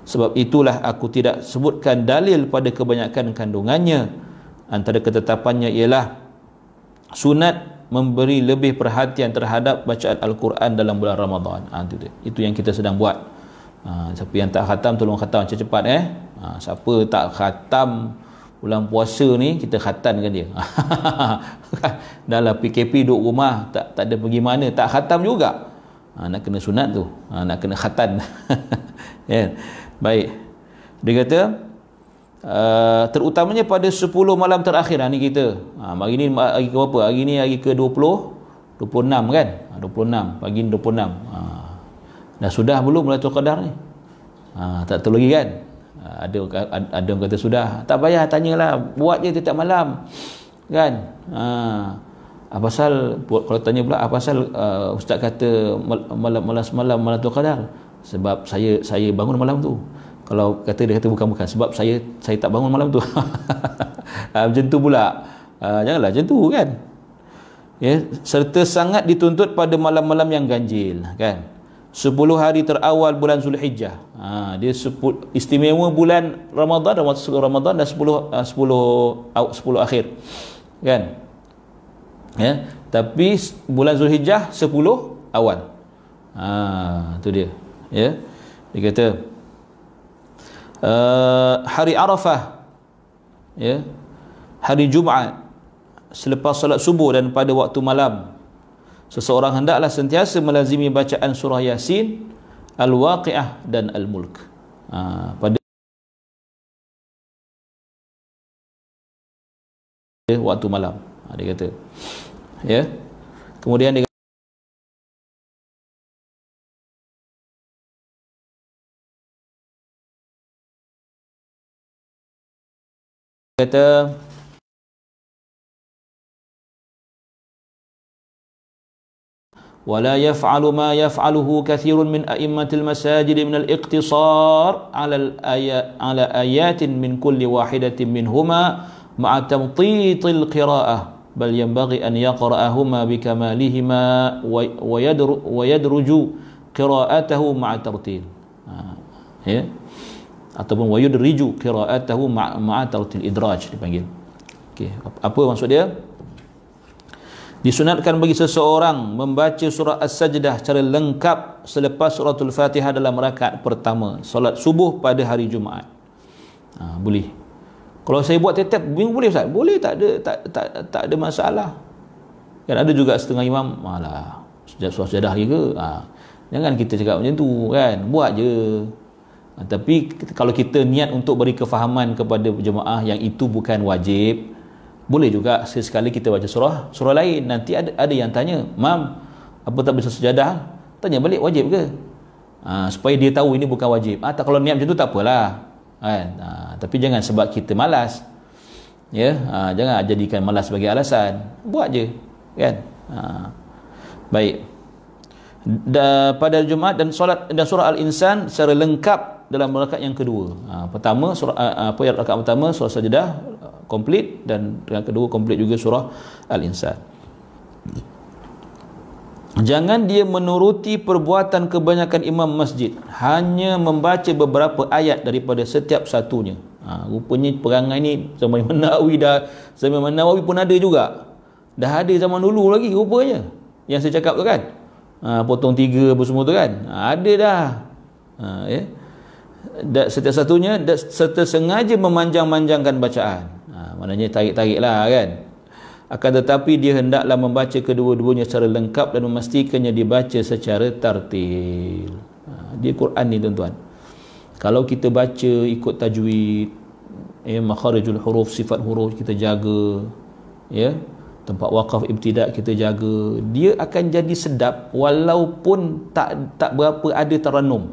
Sebab itulah aku tidak sebutkan dalil pada kebanyakan kandungannya. Antara ketetapannya ialah sunat memberi lebih perhatian terhadap bacaan Al-Quran dalam bulan Ramadan. Itu yang kita sedang buat. Siapa yang tak khatam, tolong khatam cepat-cepat. Siapa tak khatam bulan puasa ni, kita khatamkan dia. Dalam PKP duduk rumah, tak ada pergi mana, tak khatam juga. Nak kena sunat tu, nak kena khatam. Baik, dia kata terutamanya pada 10 malam terakhir ni kita. Hari ni hari ke berapa? Hari ni hari ke 26 kan? 26, pagi ni 26. Dah sudah belum Lailatul Qadar ni? Tak tahu lagi kan? Ada orang kata sudah. Tak payah tanyalah, buat je tiap malam kan. Apa pasal, kalau tanya pula apa pasal ustaz kata malam Lailatul Qadar? Sebab saya bangun malam tu. Kalau dia kata bukan, sebab saya tak bangun malam tu. Macam tu pula. Janganlah macam tu kan. Serta sangat dituntut pada malam-malam yang ganjil kan. 10 hari terawal bulan Zulhijjah. Dia istimewa bulan Ramadan dan 10 akhir kan. Tapi bulan Zulhijjah 10 awal. Tu dia. Dia kata hari Arafah, hari Jumaat selepas solat subuh dan pada waktu malam, seseorang hendaklah sentiasa melazimi bacaan surah Yasin, Al-Waqi'ah dan Al-Mulk pada waktu malam. Dia kata Kemudian dia kata ولا يفعل ما يفعله كثير من أئمة المساجد من الاقتصار على آيات من كل واحدة منهما مع تمطيط القراءة بل ينبغي أن يقرأهما بكمالهما ويدرج قراءته مع الترتيل ataupun ويدرج قراءته مع ترتيل idraj dipanggil. Okey, apa maksud dia? Disunatkan bagi seseorang membaca surah As-Sajdah secara lengkap selepas suratul Fatihah dalam rakaat pertama solat subuh pada hari Jumaat. Boleh. Kalau saya buat tetap boleh Ustaz? Boleh, tak ada masalah. Kan ada juga setengah imam, malah surah Sajdah lagi ke? Jangan kita cakap macam tu kan. Buat je. Tapi kalau kita niat untuk beri kefahaman kepada jemaah yang itu bukan wajib, boleh juga sesekali kita baca surah lain. Nanti ada yang tanya, "Mam, apa tak bisa sejadah?" Tanya balik, wajib ke? Supaya dia tahu ini bukan wajib. Tak, kalau niat macam tu tak apalah. Kan? Tapi jangan sebab kita malas. Ya, jangan jadikan malas sebagai alasan. Buat je, kan? Baik. Pada Jumaat dan surah Al-Insan secara lengkap dalam rakaat yang kedua. Pertama rakaat pertama surah Sajdah komplit, dan yang kedua komplit juga surah Al-Insan. Jangan dia menuruti perbuatan kebanyakan imam masjid, hanya membaca beberapa ayat daripada setiap satunya. Rupanya perangai ni zaman Nawawi pun ada juga. Dah ada zaman dulu lagi rupanya. Yang saya cakap tu kan. Potong tiga apa semua tu kan. Ada dah. Ya. Setiap satunya serta sengaja memanjang-manjangkan bacaan. Maknanya tarik-tarik lah kan. Akan tetapi dia hendaklah membaca kedua-duanya secara lengkap dan memastikannya dibaca secara tartil. Dia Quran ni tuan-tuan. Kalau kita baca ikut tajwid, makharijul huruf, sifat huruf kita jaga, ya, tempat waqaf ibtidak kita jaga, dia akan jadi sedap walaupun tak berapa ada taranum.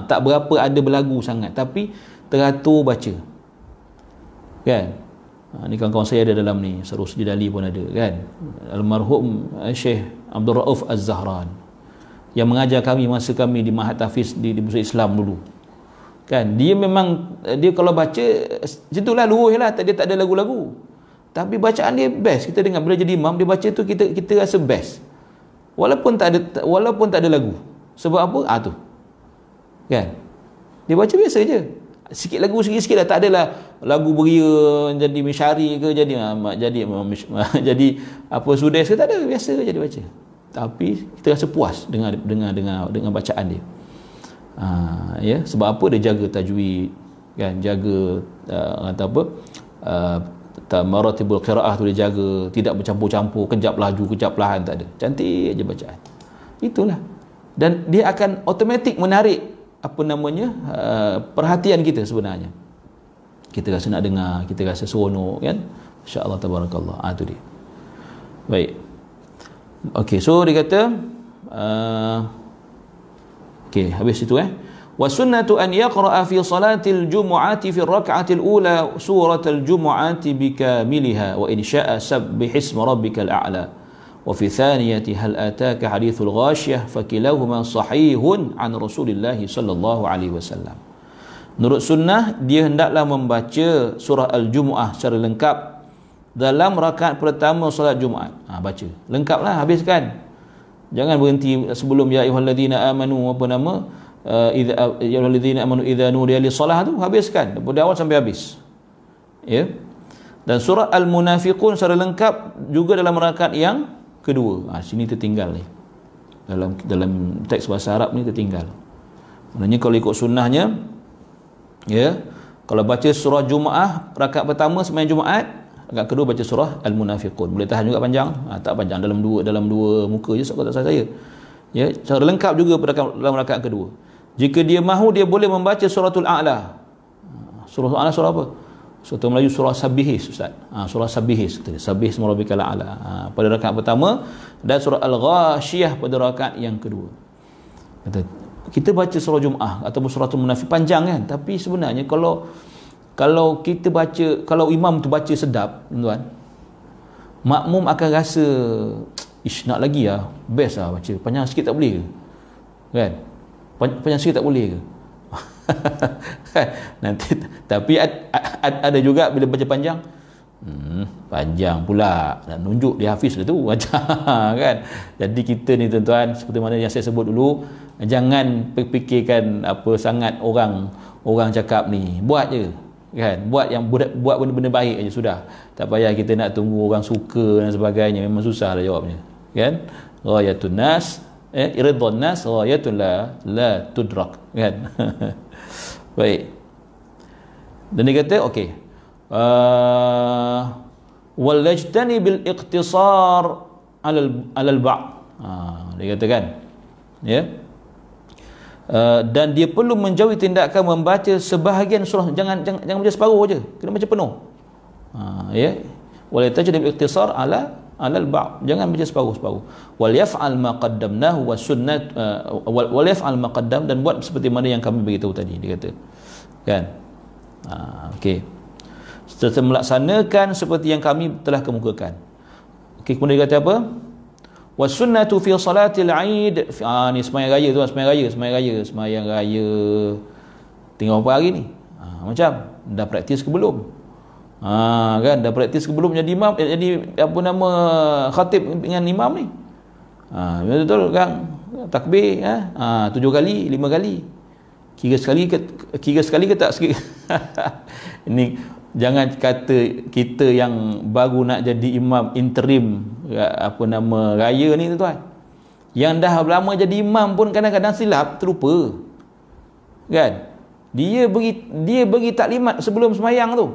Tak berapa ada berlagu sangat, tapi teratur baca. Kan? Ni kawan-kawan saya ada dalam ni, Sarus Jidali pun ada kan. Almarhum Syekh Abdul Rauf Az-Zahran yang mengajar kami masa kami di Mahat Hafiz di Pusat Islam dulu. Kan, dia memang dia kalau baca situlah luruh lah, dia tak ada lagu-lagu. Tapi bacaan dia best. Kita dengar bila jadi imam dia baca tu kita rasa best. Walaupun tak ada lagu. Sebab apa? Tu. Kan? Dia baca biasa je. Sikit lagu sikit-sikit dah, tak adalah lagu beria jadi misyari ke jadi apa sudes ke, tak ada, biasa je dia baca. Tapi kita rasa puas dengan bacaan dia. Ya, sebab apa? Dia jaga tajwid kan, jaga kata apa? Maratibul qiraah tu dia jaga, tidak bercampur-campur, kejap laju, kejap perlahan, tak ada. Cantik aja bacaan. Itulah. Dan dia akan automatik menarik perhatian kita sebenarnya. Kita rasa nak dengar, kita rasa seronok kan. Insya-Allah tabarakallah. Tu dia. Baik. Okey, so dia kata okey, habis itu wa sunnatu an yaqra'a fi salatil jumu'ati fi ar-rak'atil ula suratal jumu'ati bikamiliha wa in syaa sabbih isma rabbikal a'la. وفي ثانية هل آتاك حديث الغاشية فكلاهما صحيح عن رسول الله صلى الله عليه وسلم. Menurut sunnah, dia hendaklah membaca surah Al-Jumu'ah secara lengkap dalam rakaat pertama solat Jumaat. Baca lengkaplah, habiskan. Jangan berhenti sebelum ya ayyuhalladzina amanu ya ayyuhalladzina amanu idza nudiya lis-shalah tu, habiskan daripada awal sampai habis. Ya. Dan surah Al-Munafiqun secara lengkap juga dalam rakaat yang kedua. Sini tertinggal ni. Dalam teks bahasa Arab ni tertinggal. Maknanya kalau ikut sunnahnya, ya, kalau baca surah Jumaat rakaat pertama sembahyang Jumaat, rakaat kedua baca surah Al-Munafiqun. Boleh tahan juga panjang? Tak panjang, dalam dua muka je tak saya. Ya, secara lengkap juga dalam rakaat kedua. Jika dia mahu, dia boleh membaca suratul A'la. Surah Al-A'la surah apa? Surah Melayu surah Sabihis Ustaz. Surah Sabihis, Sabih isma rabbikal a'la. Pada rakaat pertama, dan surah Al-Ghashiyah pada rakaat yang kedua. Kata, kita baca surah Jumaah ataupun suratul Munafik panjang kan, tapi sebenarnya kalau kita baca, kalau imam tu baca sedap, tuan, makmum akan rasa nak lagi lah, best lah baca. Panjang sikit tak boleh ke? Kan? Panjang sikit tak boleh ke? Nanti tapi ada juga bila baca panjang, panjang pula, nak nunjuk dia hafiz dah tu macam kan. Jadi kita ni tuan-tuan, seperti mana yang saya sebut dulu, jangan fikirkan apa sangat orang cakap ni, buat je kan, buat benda-benda baik aja sudah. Tak payah kita nak tunggu orang suka dan sebagainya, memang susah lah jawabnya kan. Ghayatun nas ridwan nas ghayatun la tudrak kan. Baik. Dan dia kata okey, wal yajtani bil iqtisar alal ba'. Dia kata kan, ya, dan dia perlu menjauhi tindakan membaca sebahagian surah, jangan baca separuh aje, kena baca penuh. Ya, wal yajtani bil iqtisar alal ba', jangan baca separuh. Wal yaf'al ma qaddamnahu was sunnat, wal yaf'al ma qaddam, dan buat seperti mana yang kami beritahu tadi, dia kata kan. Okey, serta melaksanakan seperti yang kami telah kemukakan. Okey, kemudian dia kata apa? Was sunnatu fi salatil Aid. Ni sembahyang raya tu, sembahyang raya tinggal berapa hari ni? Macam dah praktis ke belum? Kan, dah praktis ke belum jadi imam, jadi apa nama khatib dengan imam ni? Betul kan? Takbir 7 kali, 5 kali. Kira sekali ke tak sikit? Ini jangan kata kita yang baru nak jadi imam interim apa nama raya ni tuan. Yang dah lama jadi imam pun kadang-kadang silap, terlupa. Kan? Dia bagi taklimat sebelum sembahyang tu.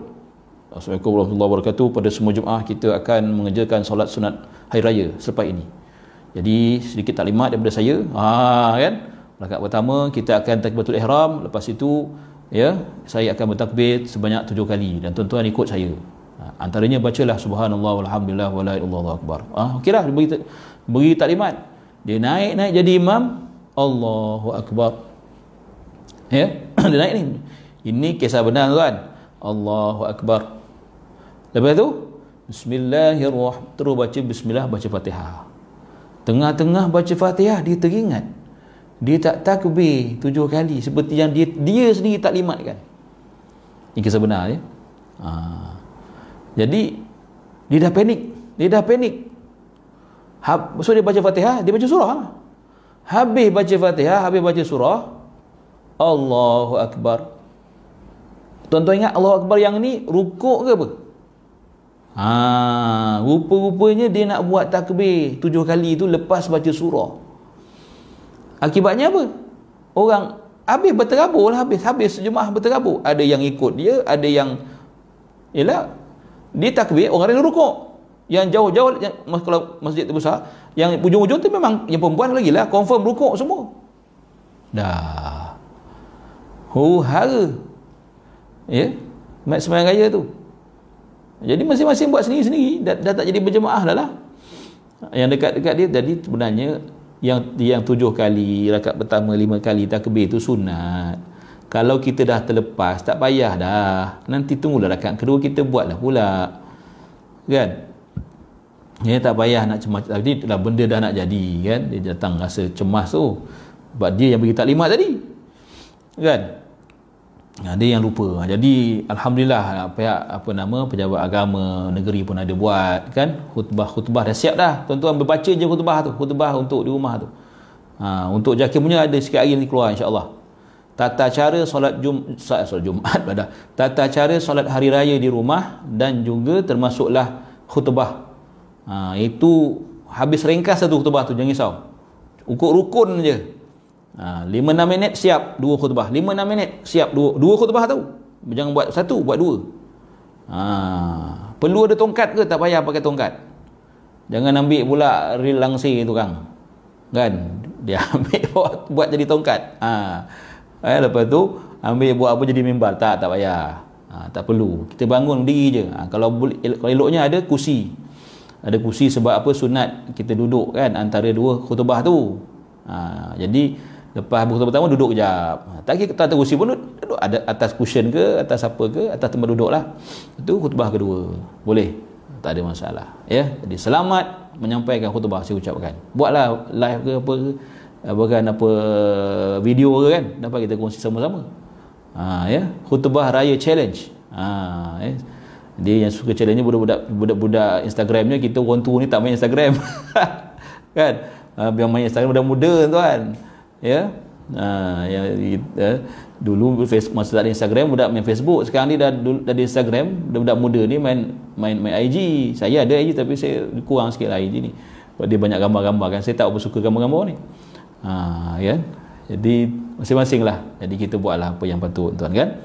Assalamualaikum warahmatullahi wabarakatuh. Pada semua Jumaat kita akan mengerjakan solat sunat hari raya selepas ini. Jadi sedikit taklimat daripada saya. Kan? Rakaat pertama kita akan takbiratul ihram, lepas itu ya saya akan bertakbir sebanyak 7 kali dan tuan-tuan ikut saya. Antaranya bacalah subhanallah walhamdulillah wala ilaha illallah akbar. Okeylah, beri taklimat. Dia naik jadi imam, Allahu akbar. Ya, dia naik ni. Ini kisah benar tuan. Allahu akbar. Lepas tu bismillahirrahmanirrahim, terus baca bismillah, baca Fatihah. Tengah-tengah baca Fatihah dia teringat dia tak takbir 7 kali seperti yang dia sendiri taklimatkan. Ini kisah benar ya. Jadi dia dah panik. So dia baca Fatihah, dia baca surah. Habis baca Fatihah, habis baca surah, Allahu akbar. Tuan-tuan ingat Allahu akbar yang ni rukuk ke apa? Rupa-rupanya dia nak buat takbir 7 kali tu lepas baca surah. Akibatnya apa? Orang habis berterabur lah, habis jemaah berterabur. Ada yang ikut dia, ada yang ialah dia takbir, orang lain rukuk. Yang jauh-jauh, kalau masjid tu besar, yang ujung-ujung tu memang yang perempuan lagi lah confirm rukuk semua. Dah hara ya, mat sembahyang raya tu. Jadi masing-masing buat sendiri-sendiri, dah tak jadi berjemaah lah. Yang dekat-dekat dia jadi sebenarnya yang 7 kali, rakaat pertama 5 kali takbir itu sunat. Kalau kita dah terlepas, tak payah dah. Nanti tunggulah rakaat kedua kita buatlah pula. Kan? Ya, tak payah nak cemas. Tadi dah benda dah nak jadi kan. Dia datang rasa cemas tu. Sebab dia yang bagi taklimat tadi. Kan? Dia yang lupa. Jadi alhamdulillah pejabat agama negeri pun ada buat kan, khutbah dah siap dah. Tuan-tuan berbaca je khutbah untuk di rumah tu. Untuk Jakir punya ada sikit hari ni keluar insya-Allah. Tata cara solat Jumaat pada. Tata cara solat hari raya di rumah dan juga termasuklah khutbah. Itu habis ringkas satu khutbah tu, jangan risau. Ukur rukun je. 5-6 minit siap 2 khutbah, 5-6 minit siap 2 khutbah tu. Jangan buat satu, buat 2. Perlu ada tongkat ke? Tak payah pakai tongkat. Jangan ambil pula ril langsir tu kan. Dia ambil buat jadi tongkat. Lepas tu ambil buat apa jadi mimbar. Tak payah. Tak perlu, kita bangun berdiri je. Kalau eloknya ada kursi. Ada kursi sebab apa? Sunat kita duduk kan antara dua khutbah tu. Jadi lepas khutbah pertama duduk kejap. Tak ada kursi pun duduk ada atas cushion ke, atas apa ke, atas tempat duduk lah. Itu khutbah kedua. Boleh. Tak ada masalah. Ya. Jadi selamat menyampaikan khutbah saya ucapkan. Buatlah live ke apa ke, apa video ke kan, dapat kita kongsi sama-sama. Ya, khutbah raya challenge. Ya. Dia yang suka challenge ni budak-budak Instagramnya, kita orang tua ni tak main Instagram. Kan? Biar main Instagram budak muda tuan. Ya. Dulu masa tak ada Instagram budak main Facebook, sekarang ni dah ada Instagram, budak muda ni main IG. Saya ada IG tapi saya kurang sikit lah IG ni. Sebab dia banyak gambar-gambar kan, saya tak apa suka gambar-gambar ni. Ya. Jadi masing-masing lah. Jadi kita buatlah apa yang patut tuan kan.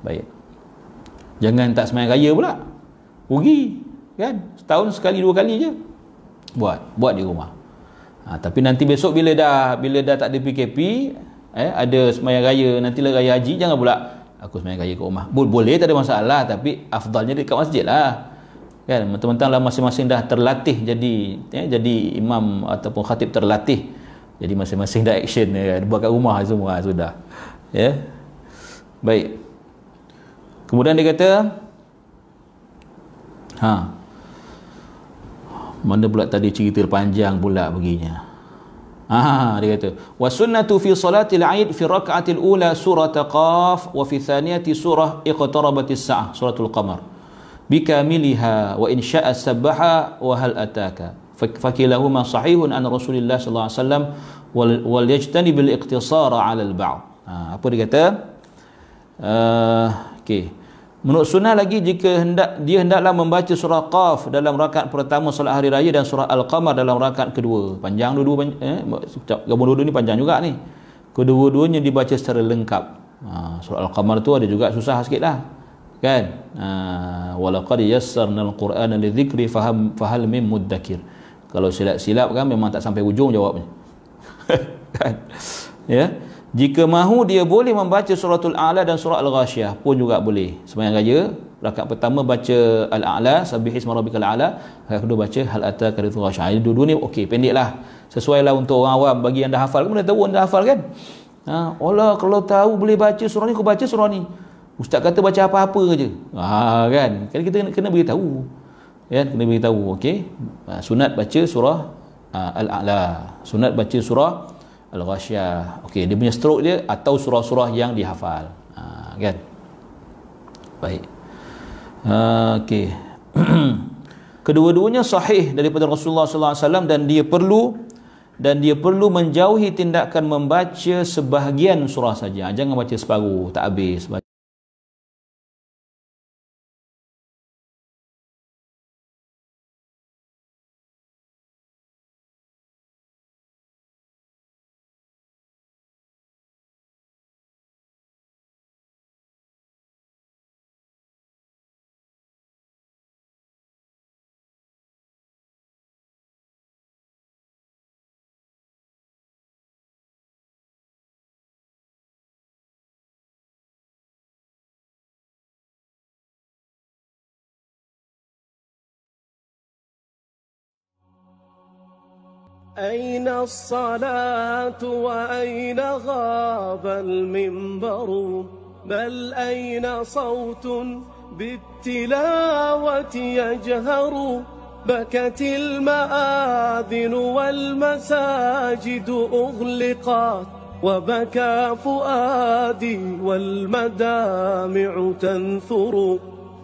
Baik. Jangan tak sembahyang raya pula. Rugi kan? Setahun sekali 2 kali je. Buat di rumah. Tapi nanti besok bila dah tak ada PKP, ada sembahyang raya, nantilah raya haji, jangan pula aku sembahyang raya kat rumah. Boleh, tak ada masalah, tapi afdalnya dekat masjid lah. Kan, mentang-mentang lah masing-masing dah terlatih jadi imam ataupun khatib terlatih. Jadi masing-masing dah action kan, buat kat rumah semua sudah. Ya. Baik. Kemudian dia kata mana pula tadi cerita panjang pula begini. Dia kata wa sunnatu fi salatil aid fi rak'atil ula surah qaf wa fi thaniyati surah iqtarabatis sa'ah suratul qamar bikamiliha wa in syaa sabbaha wa hal ataka fakilahuma sahihun an Rasulillah sallallahu alaihi wasallam wal yajtani bil iqtisara 'ala al ba'd. Apa dia kata? Okey. Menurut sunnah lagi, jika dia hendaklah membaca surah Qaf dalam rakaat pertama solat hari raya dan surah Al-Qamar dalam rakaat kedua. Panjang dua-dua, gabung dua-dua ni panjang juga ni. Kedua-duanya dibaca secara lengkap. Surah Al-Qamar tu ada juga susah sikit lah. Kan? Walaqad yassarna al-Qur'ana lidzikri fahal min muddakir. Kalau silap-silap kan memang tak sampai ujung jawabnya. Kan? Ya. Jika mahu dia boleh membaca suratul A'la dan surah Al-Ghasyiyah pun juga boleh. Sembahyang raya rakaat pertama baca Al-A'la, sabbihisma rabbikal a'la, rakaat kedua baca hal ataka hadithul Ghasyiyah. Dua-dua ni okey, pendeklah. Sesuailah untuk orang awam, bagi yang dah hafal pun dah tahu, dah hafal kan. Allah kalau tahu boleh baca surah ni, aku baca surah ni. Ustaz kata baca apa-apa je. Kan? Kan kita kena beritahu. Ya, kena beritahu, okey. Sunat baca surah Al-A'la. Sunat baca surah Al-Ghasyiyah. Okey, dia punya stroke dia atau surah-surah yang dihafal. Kan? Baik. Okey. Kedua-duanya sahih daripada Rasulullah sallallahu alaihi wasallam dan dia perlu menjauhi tindakan membaca sebahagian surah saja. Jangan baca separuh, tak habis. أين الصلاة وأين غاب المنبر بل أين صوت بالتلاوة يجهر بكت المآذن والمساجد أغلقت وبكى فؤادي والمدامع تنثر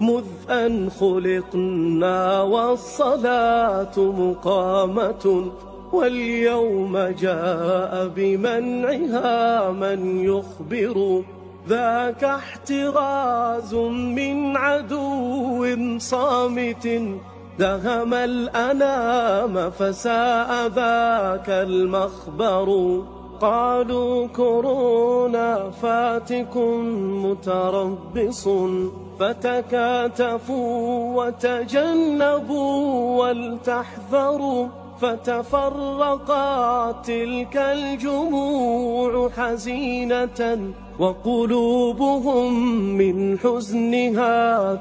مذ أن خلقنا والصلاة مقامة واليوم جاء بمنعها من يخبر ذاك احتراز من عدو صامت دهم الأنام فساء ذاك المخبر قالوا كورونا فاتكم متربص فتكاتفوا وتجنبوا ولتحذروا فتفرقت تلك الجموع حزينة وقلوبهم من حزنها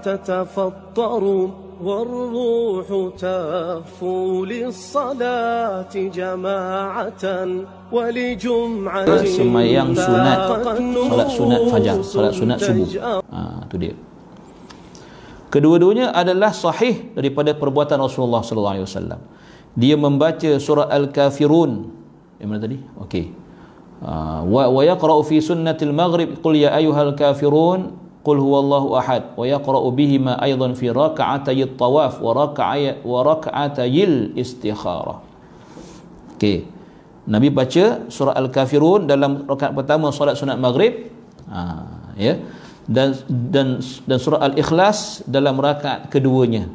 تتفطر والروح تهفو للصلاة جماعة ولجمعة sembahyang sunat, solat sunat fajar, solat sunat subuh. Itu dia. Kedua-duanya adalah sahih daripada perbuatan Rasulullah sallallahu alaihi wasallam. Dia membaca surah Al-Kafirun. Yang mana tadi? Okey. Wa yaqra'u fi sunnatil maghrib qul ya ayyuhal kafirun qul huwallahu ahad wa yaqra'u bihima aidan fi rak'atayit tawaf wa rak'atayil istikharah. Okey. Nabi baca surah Al-Kafirun dalam rakaat pertama solat sunat maghrib. Ya. Dan surah Al-Ikhlas dalam rakaat keduanya.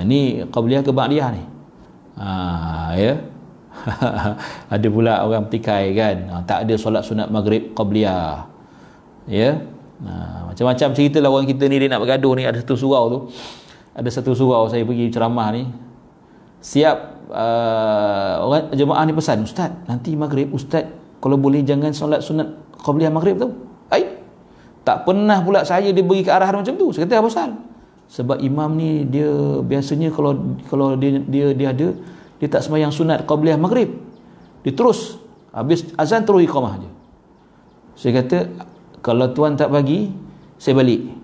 Ini qabliyah ke ba'diyah ni. Ya. Ada pula orang petikai kan, tak ada solat sunat maghrib qabliyah. Ya. Macam-macam cerita lah orang kita ni, dia nak bergaduh ni. Ada satu surau saya pergi ceramah ni, siap orang jemaah ni pesan, ustaz nanti maghrib ustaz kalau boleh jangan solat sunat qabliyah maghrib tu. Tak pernah pula saya diberi ke arahan macam tu. Saya kata apa pasal? Sebab imam ni dia biasanya kalau dia ada, dia tak sembahyang sunat qabliyah maghrib. Dia terus habis azan terus iqamah je. Saya kata kalau tuan tak bagi, saya balik.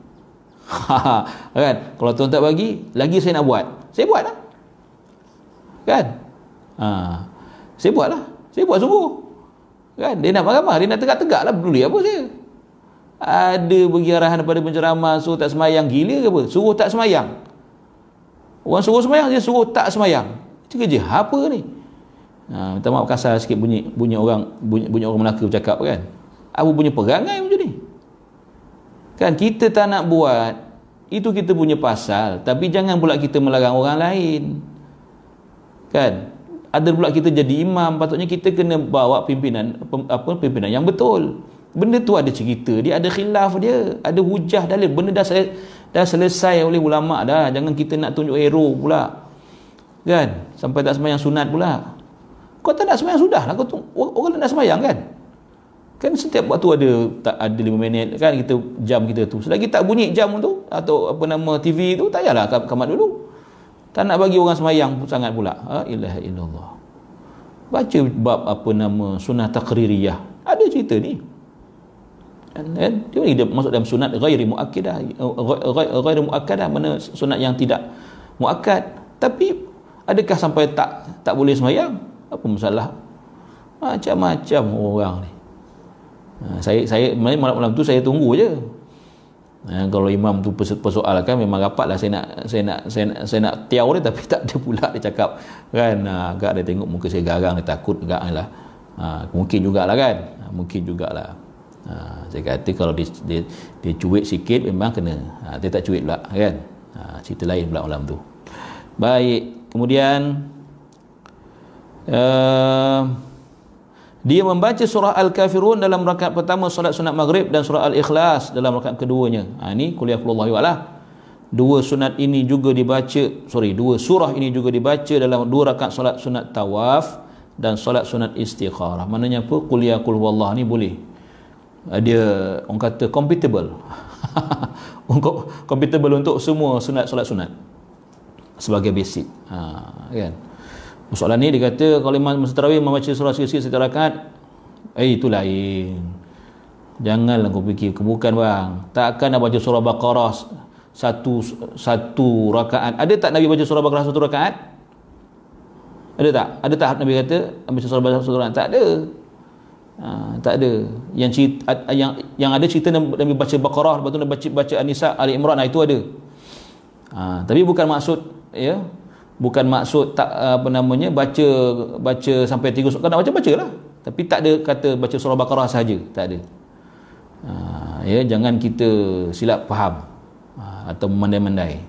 Kan? Kalau tuan tak bagi, lagi saya nak buat. Saya buatlah. Kan? Saya buatlah. Saya buat sungguh. Kan? Dia nak marah-marah, dia nak tegak-tegak lah, peduli apa saya. Ada bagi arahan daripada penceramah suruh tak semayang, gila ke apa? Suruh tak semayang. Orang suruh semayang, dia suruh tak semayang. Itu kerja apa ni? Minta maaf kasar sikit bunyi orang Melaka bercakap kan. Apa punya perangai macam ni? Kan kita tak nak buat, itu kita punya pasal, tapi jangan pula kita melarang orang lain. Kan? Ada pula kita jadi imam, patutnya kita kena bawa pimpinan yang betul. Benda tu ada cerita dia, ada khilaf dia, ada hujah dalil, benda dah selesai oleh ulama dah. Jangan kita nak tunjuk hero pula, kan, sampai tak sembahyang sunat pula. Kau tak nak sembahyang sudahlah, orang tak nak sembahyang kan setiap waktu ada 5 minit kan, jam kita tu, selagi tak bunyi jam tu atau TV tu, tak payahlah kamat dulu. Tak nak bagi orang sembahyang sangat pula. Ilaha illallah. Baca bab sunnah taqririyah, ada cerita ni. Dia masuk dalam sunat ghairi muakkadah, mana sunat yang tidak muakkad. Tapi adakah sampai tak boleh sembahyang? Apa masalah? Macam-macam orang ni. Saya malam tu saya tunggu je. Kalau imam tu persoalkan, memang rapatlah saya nak tiaw dia, tapi tak ada pula dia cakap kan. Agak dia tengok muka saya garang, dia takut agak lah. Mungkin jugalah kan. Saya kata kalau dia cuit sikit memang kena. Dia tak cuit pula kan. Cerita lain pula malam tu. Baik, kemudian dia membaca surah Al-Kafirun dalam rakaat pertama solat sunat maghrib dan surah Al-Ikhlas dalam rakaat keduanya. Ini kuliah Allahu wa'ala. Dua surah ini juga dibaca dalam 2 rakaat solat sunat tawaf dan solat sunat istikharah. Maknanya apa? Kuliah Allahu ni boleh. Dia orang kata compatible. Compatible untuk semua solat sunat sebagai basic. Kan? Soalan ni dia kata kalau imam masa tarawih membaca surah sikit-sikit setiap rakaat, itu lain. Janganlah kau fikir, bukan bang. Takkan nak baca surah Baqarah satu rakaat. Ada tak Nabi baca surah Baqarah satu rakaat? Ada tak? Ada tak Nabi kata baca surah Baqarah satu rakaat? Tak ada. Tak ada. Yang ada cerita Nabi baca Baqarah, lepas tu Nabi baca An-Nisa, Ali Imran, itu ada. Tapi bukan maksud bukan maksud baca sampai 3 surah. Kalau nak bacalah. Tapi tak ada kata baca surah Baqarah sahaja, tak ada. Jangan kita silap faham atau memandai-mandai.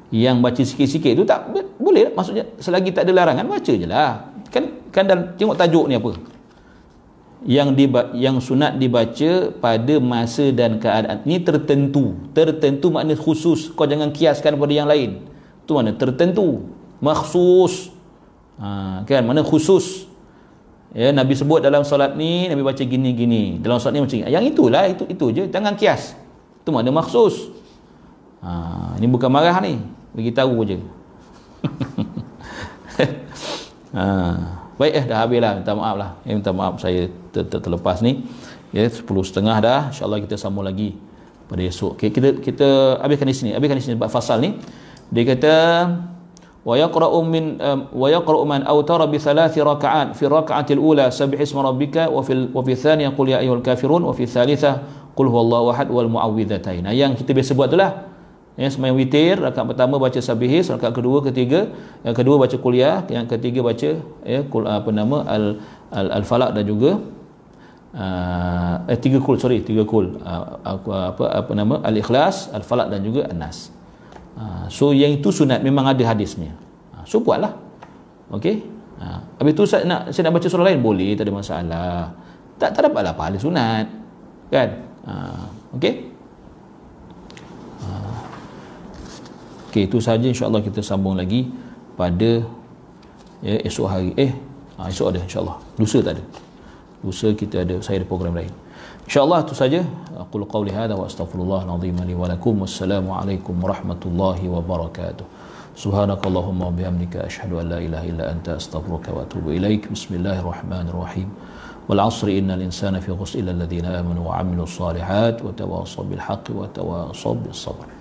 Yang baca sikit-sikit tu tak boleh, maksudnya selagi tak ada larangan baca je lah. Kan dalam tengok tajuk ni apa? Yang sunat dibaca pada masa dan keadaan. Ini tertentu makna khusus. Kau jangan kiaskan pada yang lain. Tu mana tertentu, makhsus. Kan, mana khusus. Ya, Nabi sebut dalam solat ni, Nabi baca gini-gini. Dalam solat ni macam ni. Yang itulah, itu je. Jangan kias. Itu makna maksus. Ini bukan marah ni. Beritahu je. Baik, dah habis lah. Minta maaf lah. Minta maaf saya terlepas ni. Ya, 10.30 dah. InsyaAllah kita sambung lagi pada esok. Okay, kita habiskan di sini. Sebab fasal ni. Dia kata wa yaqra'u man awtara bi 3 raka'at fi raka'atil ula sabbih isma rabbika wa fi thaniyah qul ya ayyuhal kafirun wa fi thalithah qul huwallahu ahad wal muawwidhatain. Yang kita biasa buat itulah. Ya, sembahyang witir, rakaat pertama baca sabihis, rakaat kedua, ketiga, yang kedua baca kuliah, yang ketiga baca al-falaq dan juga tiga kul al-ikhlas, al-falaq dan juga an-nas. So yang itu sunat, memang ada hadisnya. So buatlah. Okey. Habis tu saya nak baca surah lain boleh, tak ada masalah. Tak dapatlah pahala sunat. Kan? Okey. Okey, itu saja, insya-Allah kita sambung lagi pada esok hari. Esok ada insya-Allah. Lusa tak ada. Lusa saya ada program lain. InsyaAllah itu saja. Aqulu qawli hadha wa astaghfirullahal azim li wa lakum. Wassalamualaikum warahmatullahi wabarakatuh. Subhanakallahumma wa bihamdika asyhadu an la ilaha illa anta astaghfiruka wa atubu ilaik. Bismillahirrahmanirrahim. Wal 'asri innal insana fi khusr illa alladhina amanu wa 'amilus solihat wa tawassaw bil haqqi wa tawassaw bis sabr.